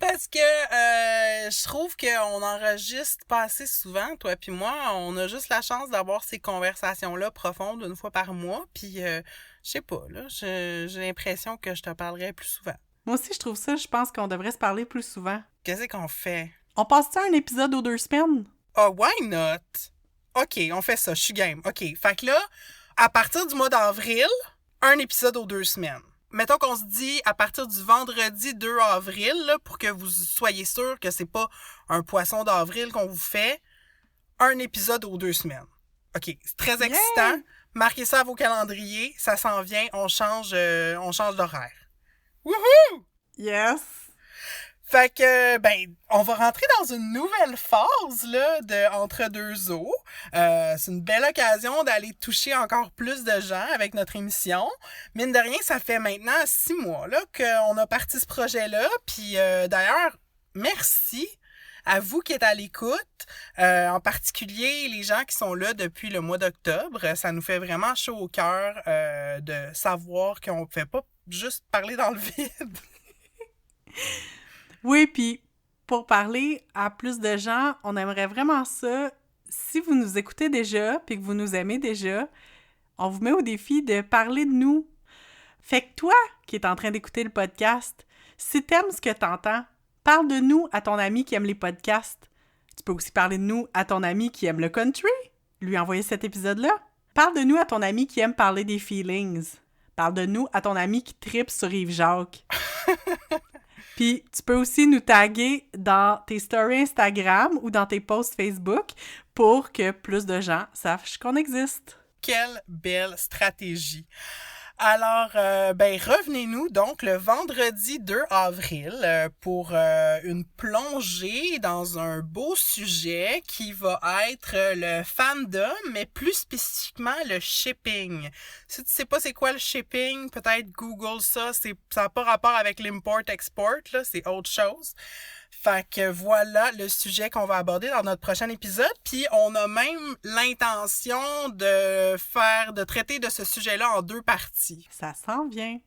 parce que je trouve qu'on enregistre pas assez souvent, toi puis moi. On a juste la chance d'avoir ces conversations-là profondes une fois par mois, puis je sais pas, là, j'ai l'impression que je te parlerai plus souvent. Moi aussi, je trouve ça. Je pense qu'on devrait se parler plus souvent. Qu'est-ce qu'on fait? On passe-tu un épisode aux 2 semaines? Ah, why not? OK, on fait ça, je suis game. OK, fait que là, à partir du mois d'avril, un épisode aux 2 semaines. Mettons qu'on se dit à partir du vendredi 2 avril, là, pour que vous soyez sûr que c'est pas un poisson d'avril qu'on vous fait, un épisode aux 2 semaines. OK, c'est très excitant. Marquez ça à vos calendriers, ça s'en vient, on change d'horaire. Wouhou! Yes! Fait que, ben, on va rentrer dans une nouvelle phase, là, de Entre deux eaux. C'est une belle occasion d'aller toucher encore plus de gens avec notre émission. Mine de rien, ça fait maintenant 6 mois, là, qu'on a parti ce projet-là. Puis, d'ailleurs, merci à vous qui êtes à l'écoute, en particulier les gens qui sont là depuis le mois d'octobre. Ça nous fait vraiment chaud au cœur de savoir qu'on ne fait pas juste parler dans le vide. Oui, puis pour parler à plus de gens, on aimerait vraiment ça. Si vous nous écoutez déjà puis que vous nous aimez déjà, on vous met au défi de parler de nous. Fait que toi, qui es en train d'écouter le podcast, si t'aimes ce que t'entends, parle de nous à ton ami qui aime les podcasts. Tu peux aussi parler de nous à ton ami qui aime le country, lui envoyer cet épisode-là. Parle de nous à ton ami qui aime parler des feelings. Parle de nous à ton ami qui tripe sur Yves-Jacques. Puis tu peux aussi nous taguer dans tes stories Instagram ou dans tes posts Facebook pour que plus de gens sachent qu'on existe. Quelle belle stratégie! Alors, ben, revenez-nous donc le vendredi 2 avril pour une plongée dans un beau sujet qui va être le fandom, mais plus spécifiquement le shipping. Si tu sais pas c'est quoi le shipping, peut-être Google ça, ça n'a pas rapport avec l'import-export, là, c'est autre chose. Fait que voilà le sujet qu'on va aborder dans notre prochain épisode. Puis on a même l'intention de traiter de ce sujet-là en 2 parties. Ça s'en vient.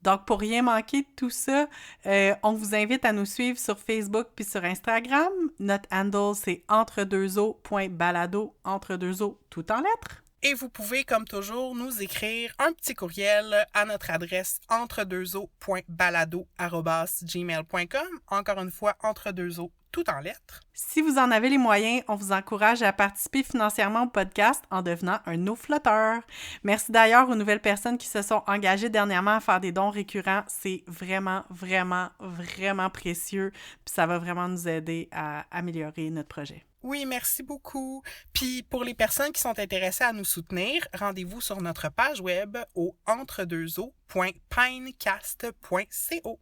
Donc, pour rien manquer de tout ça, on vous invite à nous suivre sur Facebook puis sur Instagram. Notre handle, c'est entredeuxeaux.balado, entre2eaux, tout en lettres. Et vous pouvez, comme toujours, nous écrire un petit courriel à notre adresse entredeuxeaux.balado@gmail.com. Encore une fois, entre2eaux, tout en lettres. Si vous en avez les moyens, on vous encourage à participer financièrement au podcast en devenant un eau-flotteur. Merci d'ailleurs aux nouvelles personnes qui se sont engagées dernièrement à faire des dons récurrents. C'est vraiment, vraiment, vraiment précieux. Puis ça va vraiment nous aider à améliorer notre projet. Oui, merci beaucoup. Puis pour les personnes qui sont intéressées à nous soutenir, rendez-vous sur notre page web au entredeuxeaux.pinecast.co.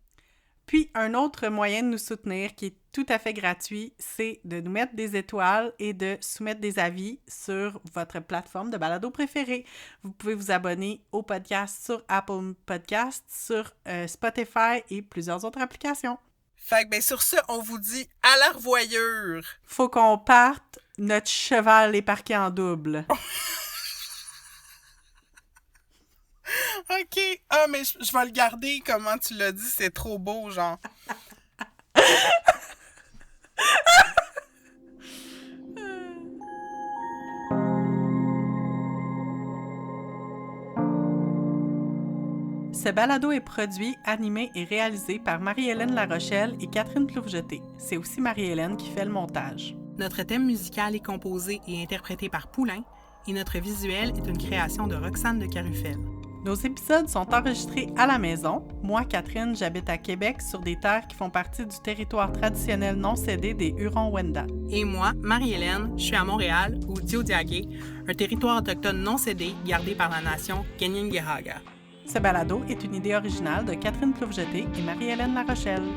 Puis, un autre moyen de nous soutenir qui est tout à fait gratuit, c'est de nous mettre des étoiles et de soumettre des avis sur votre plateforme de balado préférée. Vous pouvez vous abonner au podcast sur Apple Podcasts, sur Spotify et plusieurs autres applications. Fait que ben sur ce, on vous dit à la revoyure! Faut qu'on parte, notre cheval est parqué en double. OK. Ah, mais je vais le garder, comment tu l'as dit, c'est trop beau, genre. Ce balado est produit, animé et réalisé par Marie-Hélène Larochelle et Catherine Ploufjeté. C'est aussi Marie-Hélène qui fait le montage. Notre thème musical est composé et interprété par Poulain et notre visuel est une création de Roxane de Carufel. Nos épisodes sont enregistrés à la maison. Moi, Catherine, j'habite à Québec sur des terres qui font partie du territoire traditionnel non cédé des Hurons-Wendat. Et moi, Marie-Hélène, je suis à Montréal, au Diodiagué, un territoire autochtone non cédé gardé par la nation Kanien'kehá:ka. Ce balado est une idée originale de Catherine Ploufjeté et Marie-Hélène Larochelle.